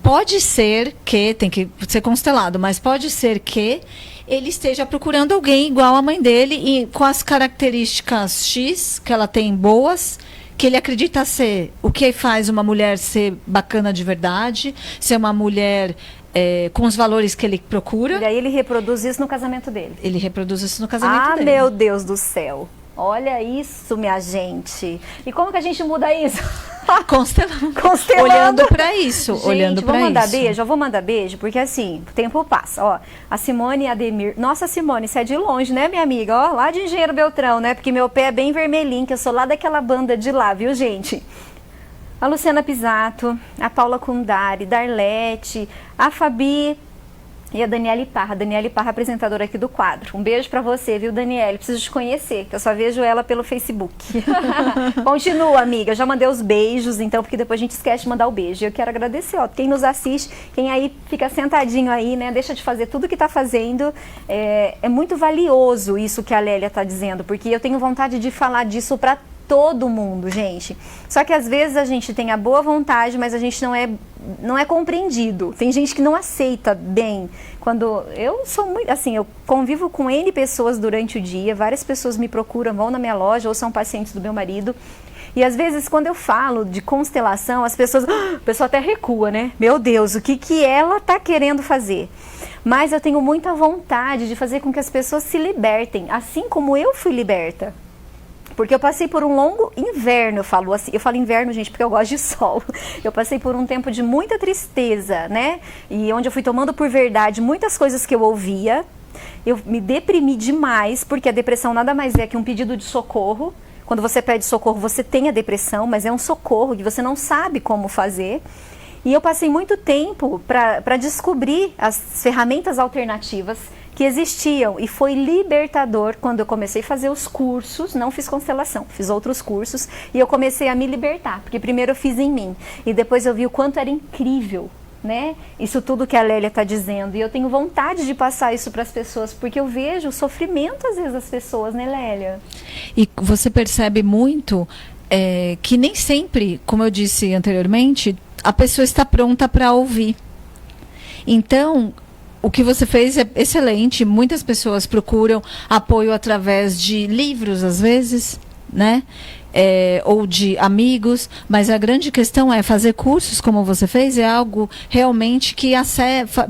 pode ser que, tem que ser constelado, mas pode ser que ele esteja procurando alguém igual à mãe dele e com as características X que ela tem boas, que ele acredita ser o que faz uma mulher ser bacana de verdade, ser uma mulher com os valores que ele procura. E aí ele reproduz isso no casamento dele. Ele reproduz isso no casamento dele. Ah, meu Deus do céu. Olha isso, minha gente. E como que a gente muda isso? Constelando. Olhando para isso. Gente, olhando para isso. Mandar beijo? Eu vou mandar beijo, porque assim, o tempo passa. Ó, a Simone Ademir. Nossa, Simone, você é de longe, né, minha amiga? Ó, lá de Engenheiro Beltrão, né? Porque meu pé é bem vermelhinho, que eu sou lá daquela banda de lá, viu, gente? A Luciana Pisato, a Paula Kundari, Darlete, a Fabi e a Daniele Parra. Daniele Parra, apresentadora aqui do quadro. Um beijo pra você, viu, Daniele? Preciso te conhecer, que eu só vejo ela pelo Facebook. Continua, amiga. Eu já mandei os beijos, então, porque depois a gente esquece de mandar o beijo. Eu quero agradecer, ó, quem nos assiste, quem aí fica sentadinho aí, né, deixa de fazer tudo que tá fazendo. É muito valioso isso que a Lélia tá dizendo, porque eu tenho vontade de falar disso pra todo mundo, gente. Só que às vezes a gente tem a boa vontade, mas a gente não é compreendido. Tem gente que não aceita bem. Quando eu sou muito, assim, eu convivo com N pessoas durante o dia, várias pessoas me procuram, vão na minha loja ou são pacientes do meu marido. E às vezes quando eu falo de constelação, as pessoas, a pessoa até recua, né? Meu Deus, o que ela tá querendo fazer? Mas eu tenho muita vontade de fazer com que as pessoas se libertem, assim como eu fui liberta. Porque eu passei por um longo inverno, eu falo inverno, gente, porque eu gosto de sol. Eu passei por um tempo de muita tristeza, né? E onde eu fui tomando por verdade muitas coisas que eu ouvia. Eu me deprimi demais, porque a depressão nada mais é que um pedido de socorro. Quando você pede socorro, você tem a depressão, mas é um socorro que você não sabe como fazer. E eu passei muito tempo para descobrir as ferramentas alternativas que existiam, e foi libertador quando eu comecei a fazer os cursos. Não fiz constelação, fiz outros cursos, e eu comecei a me libertar, porque primeiro eu fiz em mim, e depois eu vi o quanto era incrível, né? Isso tudo que a Lélia está dizendo, e eu tenho vontade de passar isso para as pessoas, porque eu vejo o sofrimento às vezes das pessoas, né, Lélia? E você percebe muito que nem sempre, como eu disse anteriormente, a pessoa está pronta para ouvir. Então, o que você fez é excelente. Muitas pessoas procuram apoio através de livros, às vezes, né? Ou de amigos, mas a grande questão é fazer cursos como você fez, é algo realmente que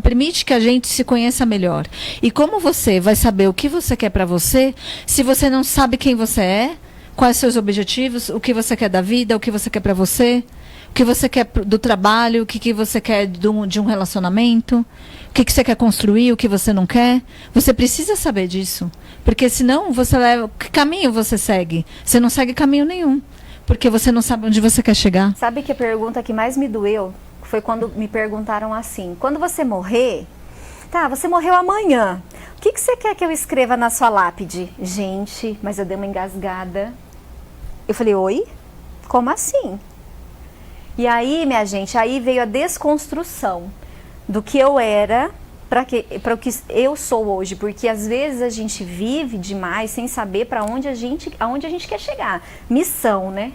permite que a gente se conheça melhor. E como você vai saber o que você quer para você, se você não sabe quem você é, quais seus objetivos, o que você quer da vida, o que você quer para você, o que você quer do trabalho, o que você quer de um relacionamento, o que você quer construir, o que você não quer. Você precisa saber disso. Porque senão você leva... Que caminho você segue? Você não segue caminho nenhum. Porque você não sabe onde você quer chegar. Sabe que a pergunta que mais me doeu foi quando me perguntaram assim: quando você morrer... Tá, você morreu amanhã. O que você quer que eu escreva na sua lápide? Gente, mas eu dei uma engasgada. Eu falei, oi? Como assim? E aí, minha gente, aí veio a desconstrução do que eu era para o que eu sou hoje, porque às vezes a gente vive demais sem saber aonde a gente quer chegar. Missão, né?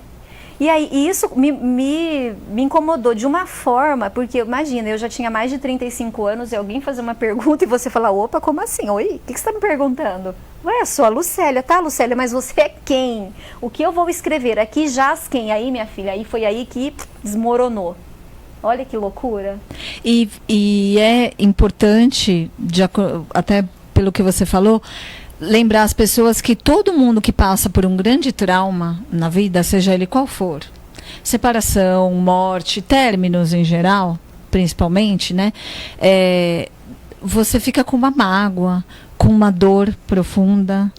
E aí isso me incomodou de uma forma, porque imagina, eu já tinha mais de 35 anos e alguém fazer uma pergunta e você falar, opa, como assim? Oi, o que você está me perguntando? Ué, eu sou a Lucélia, tá, Lucélia, mas você é quem? O que eu vou escrever? Aqui jaz quem? Aí, minha filha, aí foi aí que desmoronou. Olha que loucura. E é importante, até pelo que você falou, lembrar as pessoas que todo mundo que passa por um grande trauma na vida, seja ele qual for, separação, morte, términos em geral, principalmente, né? Você fica com uma mágoa, com uma dor profunda.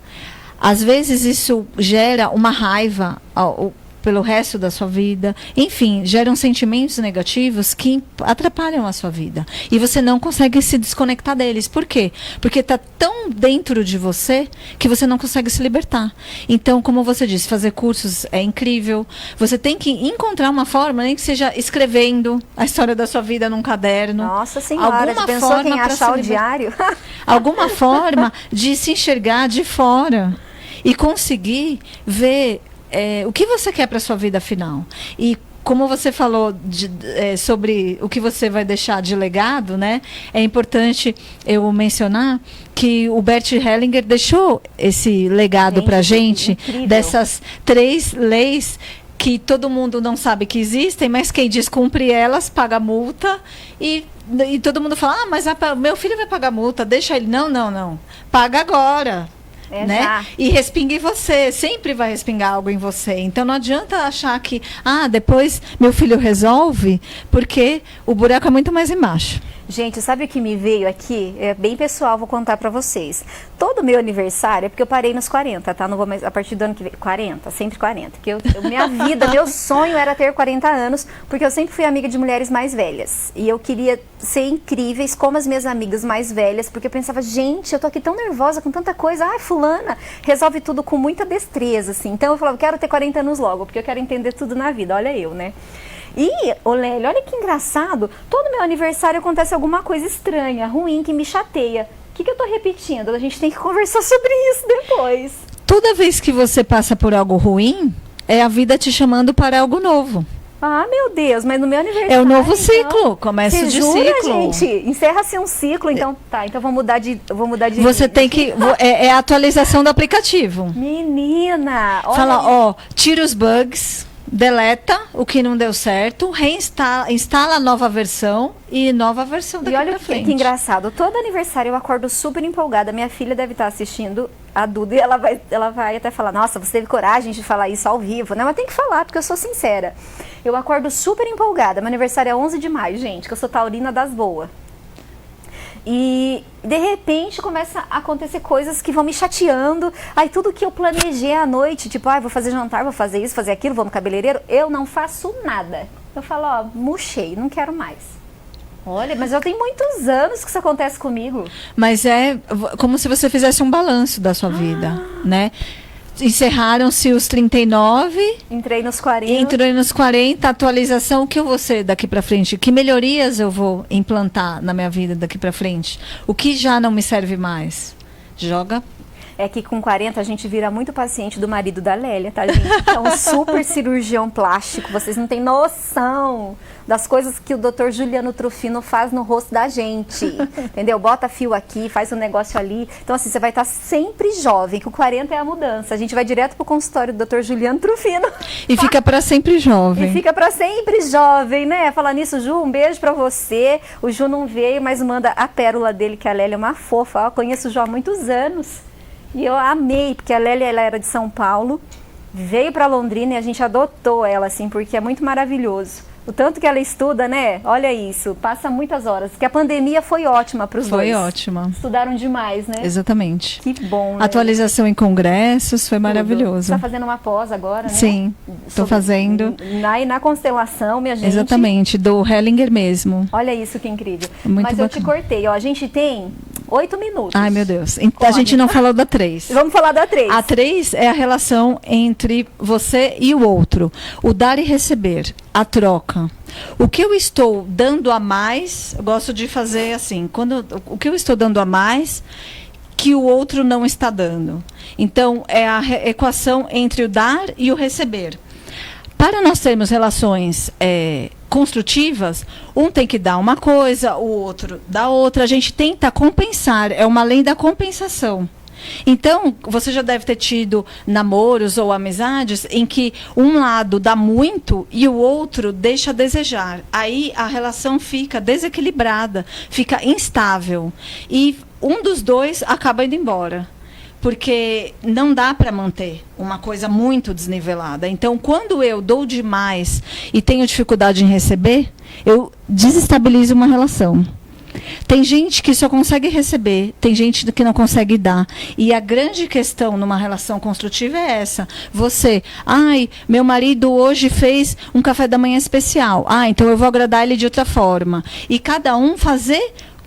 Às vezes isso gera uma raiva pelo resto da sua vida. Enfim, geram sentimentos negativos que atrapalham a sua vida. E você não consegue se desconectar deles. Por quê? Porque está tão dentro de você que você não consegue se libertar. Então, como você disse, fazer cursos é incrível. Você tem que encontrar uma forma, nem que seja escrevendo a história da sua vida num caderno. Nossa Senhora, já pensou quem achar o diário? Alguma forma de se enxergar de fora e conseguir ver o que você quer para a sua vida final. E como você falou sobre o que você vai deixar de legado, né? É importante eu mencionar que o Bert Hellinger deixou esse legado para a gente, dessas 3 leis que todo mundo não sabe que existem, mas quem descumpre elas paga multa e todo mundo fala, mas meu filho vai pagar multa, deixa ele. Não. Paga agora. Né? E respinga em você, sempre vai respingar algo em você. Então não adianta achar que depois meu filho resolve, porque o buraco é muito mais embaixo. Gente, sabe o que me veio aqui? É bem pessoal, vou contar pra vocês. Todo meu aniversário, é porque eu parei nos 40, tá? Não vou mais, a partir do ano que vem, 40, sempre 40. Porque minha vida, meu sonho era ter 40 anos, porque eu sempre fui amiga de mulheres mais velhas. E eu queria ser incríveis como as minhas amigas mais velhas, porque eu pensava, gente, eu tô aqui tão nervosa com tanta coisa. Fulana resolve tudo com muita destreza, assim. Então eu falava, quero ter 40 anos logo, porque eu quero entender tudo na vida. Olha eu, né? E, Lélio, olha que engraçado, todo meu aniversário acontece alguma coisa estranha, ruim, que me chateia. O que eu tô repetindo? A gente tem que conversar sobre isso depois. Toda vez que você passa por algo ruim, é a vida te chamando para algo novo. Meu Deus, mas no meu aniversário... É o novo ciclo, começa de jura, ciclo. gente? Encerra-se um ciclo, então tá, então vou mudar de Você tem que... É a atualização do aplicativo. Menina! Olha fala, tira os bugs, deleta o que não deu certo, instala a nova versão e nova versão daqui pra frente. Que engraçado, todo aniversário eu acordo super empolgada, minha filha deve estar assistindo a Duda e ela vai até falar, nossa, você teve coragem de falar isso ao vivo, né? Mas tem que falar, porque eu sou sincera. Eu acordo super empolgada, meu aniversário é 11 de maio, gente, que eu sou taurina das boas. E de repente começa a acontecer coisas que vão me chateando. Aí tudo que eu planejei à noite, tipo, vou fazer jantar, vou fazer isso, fazer aquilo, vou no cabeleireiro, eu não faço nada. Eu falo, murchei, não quero mais. Olha, mas eu tenho muitos anos que isso acontece comigo. Mas é como se você fizesse um balanço da sua vida, né? Encerraram-se os 39. Entrei nos 40. Entrei nos 40. Atualização, o que eu vou ser daqui para frente? Que melhorias eu vou implantar na minha vida daqui para frente? O que já não me serve mais? Joga. É que com 40 a gente vira muito paciente do marido da Lélia, tá, gente? É um super cirurgião plástico. Vocês não têm noção das coisas que o Dr. Juliano Trufino faz no rosto da gente, entendeu? Bota fio aqui, faz um negócio ali. Então, assim, você vai estar sempre jovem, que o 40 é a mudança. A gente vai direto pro consultório do Dr. Juliano Trufino. E fica para sempre jovem. E fica para sempre jovem, né? Falar nisso, Ju, um beijo para você. O Ju não veio, mas manda a pérola dele, que a Lélia é uma fofa. Eu conheço o Ju há muitos anos. E eu amei, porque a Lélia, ela era de São Paulo, veio para Londrina e a gente adotou ela, assim, porque é muito maravilhoso. O tanto que ela estuda, né? Olha isso, passa muitas horas. Que a pandemia foi ótima para os dois. Foi ótima. Estudaram demais, né? Exatamente. Que bom, né? Atualização em congressos, foi maravilhoso. Você está fazendo uma pós agora, né? Sim, estou fazendo. Na constelação, minha gente. Exatamente, do Hellinger mesmo. Olha isso que incrível. Muito Mas bacana. eu te cortei, ó. A gente tem 8 minutos. Ai, meu Deus. A gente não falou da 3. Vamos falar da 3. A 3 é a relação entre você e o outro. O dar e receber. A troca. O que eu estou dando a mais, eu gosto de fazer assim, o que eu estou dando a mais que o outro não está dando. Então, é a equação entre o dar e o receber. Para nós termos relações construtivas, um tem que dar uma coisa, o outro dá outra. A gente tenta compensar, é uma lei da compensação. Então, você já deve ter tido namoros ou amizades em que um lado dá muito e o outro deixa a desejar. Aí a relação fica desequilibrada, fica instável. E um dos dois acaba indo embora. porque não dá para manter uma coisa muito desnivelada. Então, quando eu dou demais e tenho dificuldade em receber, eu desestabilizo uma relação. Tem gente que só consegue receber, tem gente que não consegue dar. E a grande questão numa relação construtiva é essa. Você, meu marido hoje fez um café da manhã especial. Então eu vou agradar ele de outra forma. E cada um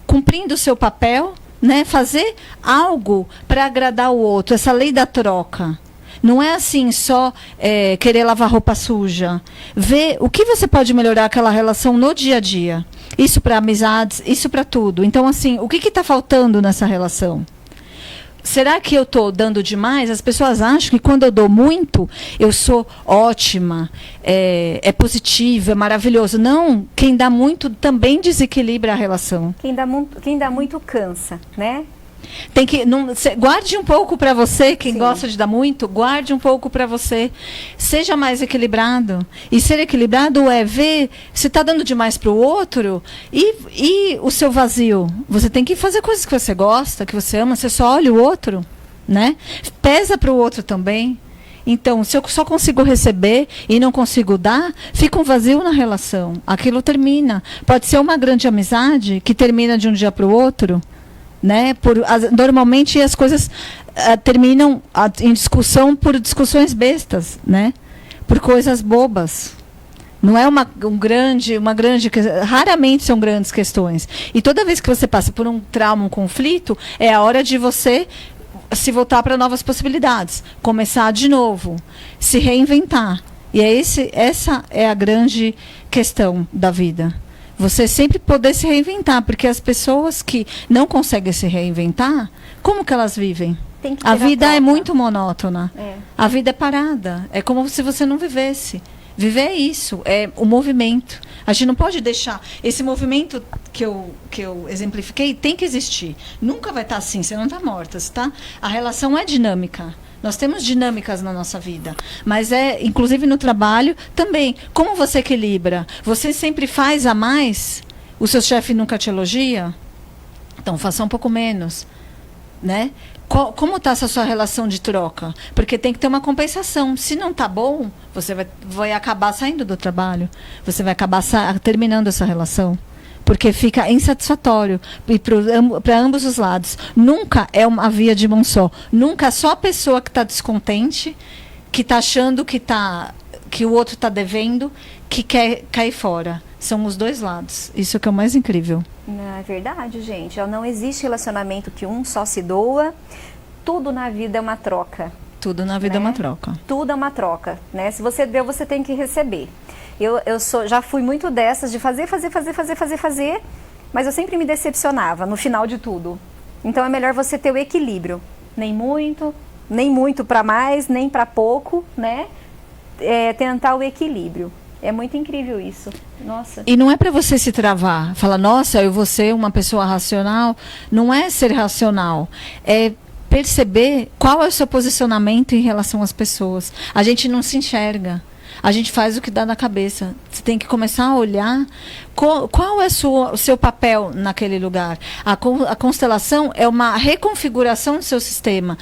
cumprindo o seu papel, né, fazer algo para agradar o outro, essa lei da troca. Não é assim só querer lavar roupa suja. Ver o que você pode melhorar aquela relação no dia a dia. Isso para amizades, isso para tudo. Então, assim, o que está faltando nessa relação? Será que eu estou dando demais? As pessoas acham que quando eu dou muito, eu sou ótima, é positivo, é maravilhoso. Não, quem dá muito também desequilibra a relação. Quem dá muito cansa, né? Tem que guarde um pouco para você, quem gosta de dar muito, guarde um pouco para você. Seja mais equilibrado. E ser equilibrado é ver se está dando demais para o outro e o seu vazio. Você tem que fazer coisas que você gosta, que você ama, você só olha o outro, né? Pesa para o outro também. Então, se eu só consigo receber e não consigo dar, fica um vazio na relação. Aquilo termina. Pode ser uma grande amizade que termina de um dia para o outro. Né? Normalmente as coisas terminam em discussão por discussões bestas, né? Por coisas bobas. Não é uma grande. Raramente são grandes questões. E toda vez que você passa por um trauma, um conflito, é a hora de você se voltar para novas possibilidades. Começar de novo. Se reinventar. E essa é a grande questão da vida. Você sempre poder se reinventar, porque as pessoas que não conseguem se reinventar, como que elas vivem? A vida é muito monótona. A vida é parada. É como se você não vivesse. Viver é isso, é o movimento. A gente não pode deixar... Esse movimento que eu exemplifiquei tem que existir. Nunca vai estar assim, você não está morta, tá? A relação é dinâmica. Nós temos dinâmicas na nossa vida, mas inclusive no trabalho também. Como você equilibra? Você sempre faz a mais? O seu chefe nunca te elogia? Então, faça um pouco menos, né? Como está essa sua relação de troca? Porque tem que ter uma compensação. Se não está bom, você vai acabar saindo do trabalho. Você vai acabar terminando essa relação. Porque fica insatisfatório para ambos os lados. Nunca é uma via de mão só. Nunca só a pessoa que está descontente, que está achando que o outro está devendo, que quer cair fora. São os dois lados. Isso que é o mais incrível. Não, é verdade, gente. Não existe relacionamento que um só se doa. Tudo na vida é uma troca. Tudo na vida é uma troca. Tudo é uma troca, né? Se você deu, você tem que receber. Eu já fui muito dessas de fazer, mas eu sempre me decepcionava no final de tudo. Então é melhor você ter o equilíbrio. Nem muito para mais, nem para pouco, né? Tentar o equilíbrio. É muito incrível isso. Nossa. E não é para você se travar. Falar, nossa, eu vou ser uma pessoa racional. Não é ser racional. É perceber qual é o seu posicionamento em relação às pessoas. A gente não se enxerga. A gente faz o que dá na cabeça. Você tem que começar a olhar qual é o seu papel naquele lugar. A constelação é uma reconfiguração do seu sistema,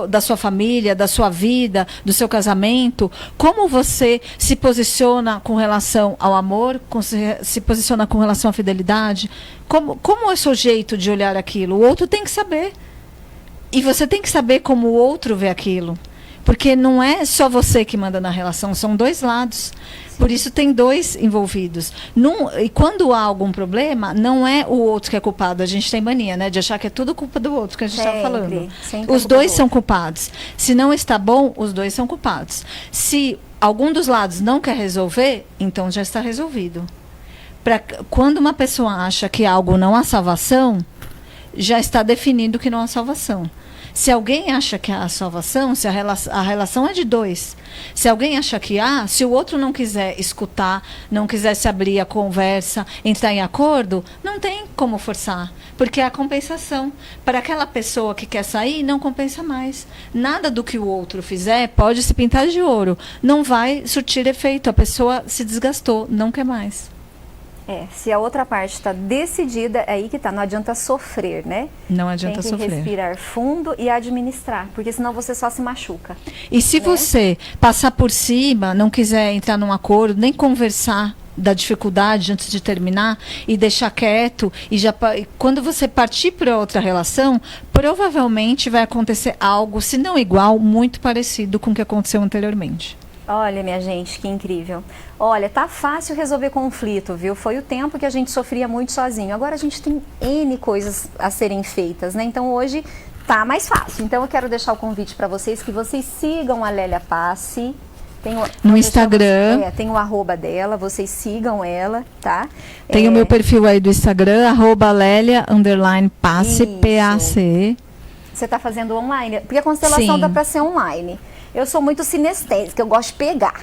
da sua família, da sua vida, do seu casamento. Como você se posiciona com relação ao amor, se posiciona com relação à fidelidade. Como é o seu jeito de olhar aquilo? O outro tem que saber. E você tem que saber como o outro vê aquilo. Porque não é só você que manda na relação, são dois lados. Por isso tem dois envolvidos. E quando há algum problema, não é o outro que é culpado. A gente tem mania, né? De achar que é tudo culpa do outro que a gente está falando. Os dois são culpados. Se não está bom, os dois são culpados. Se algum dos lados não quer resolver, então já está resolvido. Quando uma pessoa acha que algo não há salvação, já está definindo que não há salvação. Se alguém acha que há salvação, se a relação é de dois. Se alguém acha que há, se o outro não quiser escutar, não quiser se abrir a conversa, entrar em acordo, não tem como forçar. Porque é a compensação. Para aquela pessoa que quer sair, não compensa mais. Nada do que o outro fizer pode se pintar de ouro. Não vai surtir efeito. A pessoa se desgastou, não quer mais. Se a outra parte está decidida, é aí que tá. Não adianta sofrer, né? Não adianta sofrer. Tem que respirar fundo e administrar, porque senão você só se machuca. E se você passar por cima, não quiser entrar num acordo, nem conversar da dificuldade antes de terminar e deixar quieto, e quando você partir para outra relação, provavelmente vai acontecer algo, se não igual, muito parecido com o que aconteceu anteriormente. Olha, minha gente, que incrível. Olha, tá fácil resolver conflito, viu? Foi o tempo que a gente sofria muito sozinho. Agora a gente tem N coisas a serem feitas, né? Então hoje tá mais fácil. Então eu quero deixar o convite para vocês, que vocês sigam a Lélia Passe. No Instagram. Tem o arroba dela, vocês sigam ela, tá? Tem o meu perfil aí do Instagram, @Lélia_Passe, P-A-C. Você tá fazendo online? Porque a constelação Sim. dá para ser online. Eu sou muito sinestésica, eu gosto de pegar.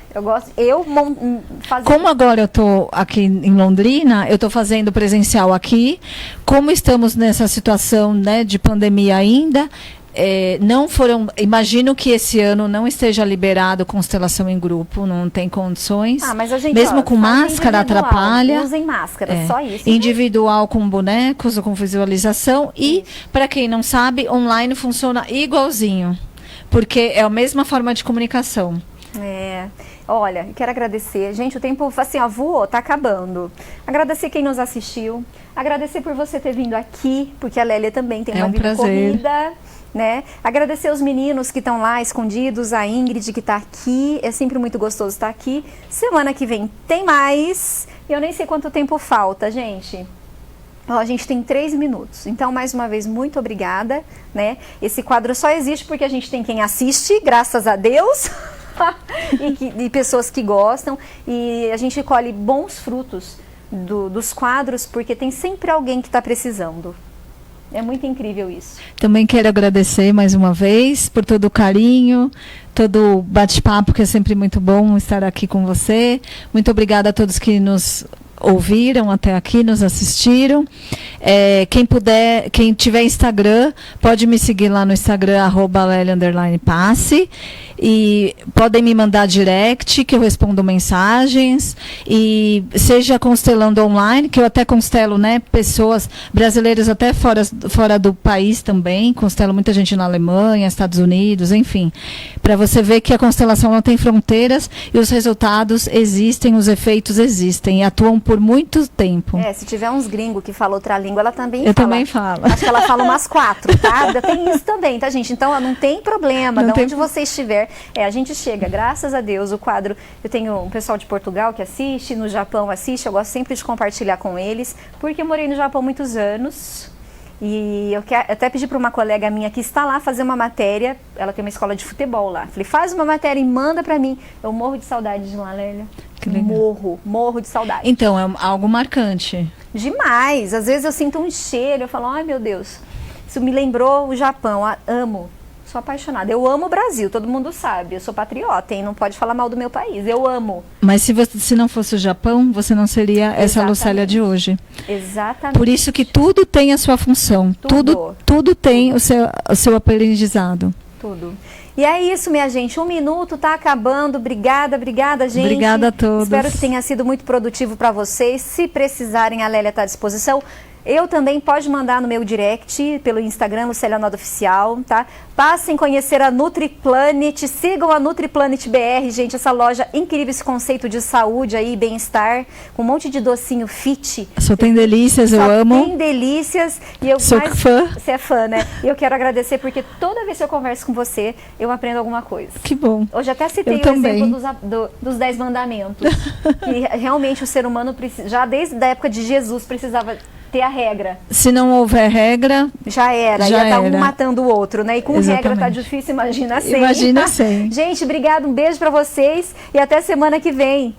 Como agora eu estou aqui em Londrina, eu estou fazendo presencial aqui. Como estamos nessa situação, né, de pandemia ainda, imagino que esse ano não esteja liberado constelação em grupo, não tem condições. Mas a gente, mesmo com máscara atrapalha. Usem máscara, só isso. Individual com bonecos ou com visualização. E, para quem não sabe, online funciona igualzinho. Porque é a mesma forma de comunicação. Olha, quero agradecer. Gente, o tempo assim, voou, tá acabando. Agradecer quem nos assistiu. Agradecer por você ter vindo aqui, porque a Lélia também tem uma vida corrida. Né? Agradecer os meninos que estão lá escondidos, a Ingrid que está aqui. É sempre muito gostoso estar aqui. Semana que vem tem mais. Eu nem sei quanto tempo falta, gente. A gente tem 3 minutos. Então, mais uma vez, muito obrigada, né? Esse quadro só existe porque a gente tem quem assiste, graças a Deus, e pessoas que gostam. E a gente colhe bons frutos dos quadros, porque tem sempre alguém que está precisando. É muito incrível isso. Também quero agradecer mais uma vez por todo o carinho, todo o bate-papo, que é sempre muito bom estar aqui com você. Muito obrigada a todos que nos ouviram até aqui, nos assistiram. Quem puder, quem tiver Instagram, pode me seguir lá no Instagram, @Lélia_Passe. E podem me mandar direct, que eu respondo mensagens. E seja constelando online, que eu até constelo, né, pessoas brasileiras até fora do país também. Constelo muita gente na Alemanha, Estados Unidos, enfim. Para você ver que a constelação não tem fronteiras e os resultados existem, os efeitos existem e atuam por muito tempo. Se tiver uns gringos que falam outra língua, ela também fala. Eu também falo. Acho que ela fala umas 4, tá? Tem isso também, tá, gente? Então, não tem problema, de onde você estiver. A gente chega, graças a Deus, o quadro. Eu tenho um pessoal de Portugal que assiste, no Japão assiste, eu gosto sempre de compartilhar com eles, porque eu morei no Japão há muitos anos. E eu até pedi para uma colega minha que está lá fazer uma matéria. Ela tem uma escola de futebol lá. Falei, faz uma matéria e manda para mim. Eu morro de saudade de lá, Lélia. Morro de saudade. Então, é algo marcante. Demais. Às vezes eu sinto um cheiro, eu falo, ai meu Deus, isso me lembrou o Japão. Amo. Sou apaixonada. Eu amo o Brasil, todo mundo sabe. Eu sou patriota, hein? Não pode falar mal do meu país. Eu amo. Mas se não fosse o Japão, você não seria essa Lucélia de hoje. Exatamente. Por isso que tudo tem a sua função. Tudo tem o seu aprendizado. Tudo. E é isso, minha gente. 1 minuto, tá acabando. Obrigada, gente. Obrigada a todos. Espero que tenha sido muito produtivo para vocês. Se precisarem, a Lélia está à disposição. Eu também, pode mandar no meu direct, pelo Instagram, Lucélia Noda Oficial, tá? Passem a conhecer a NutriPlanet, sigam a NutriPlanet BR, gente, essa loja incrível, esse conceito de saúde aí, bem-estar, com um monte de docinho fit. Só tem delícias, eu amo. Tem delícias. E eu sou fã. Você é fã, né? E eu quero agradecer, porque toda vez que eu converso com você, eu aprendo alguma coisa. Que bom. Hoje até citei exemplo dos 10 mandamentos, que realmente o ser humano, já desde a época de Jesus, precisava ter a regra. Se não houver regra, já ia estar um matando o outro, né? E com regra tá difícil, imagina sem. Imagina sem. Gente, obrigado, um beijo para vocês e até semana que vem.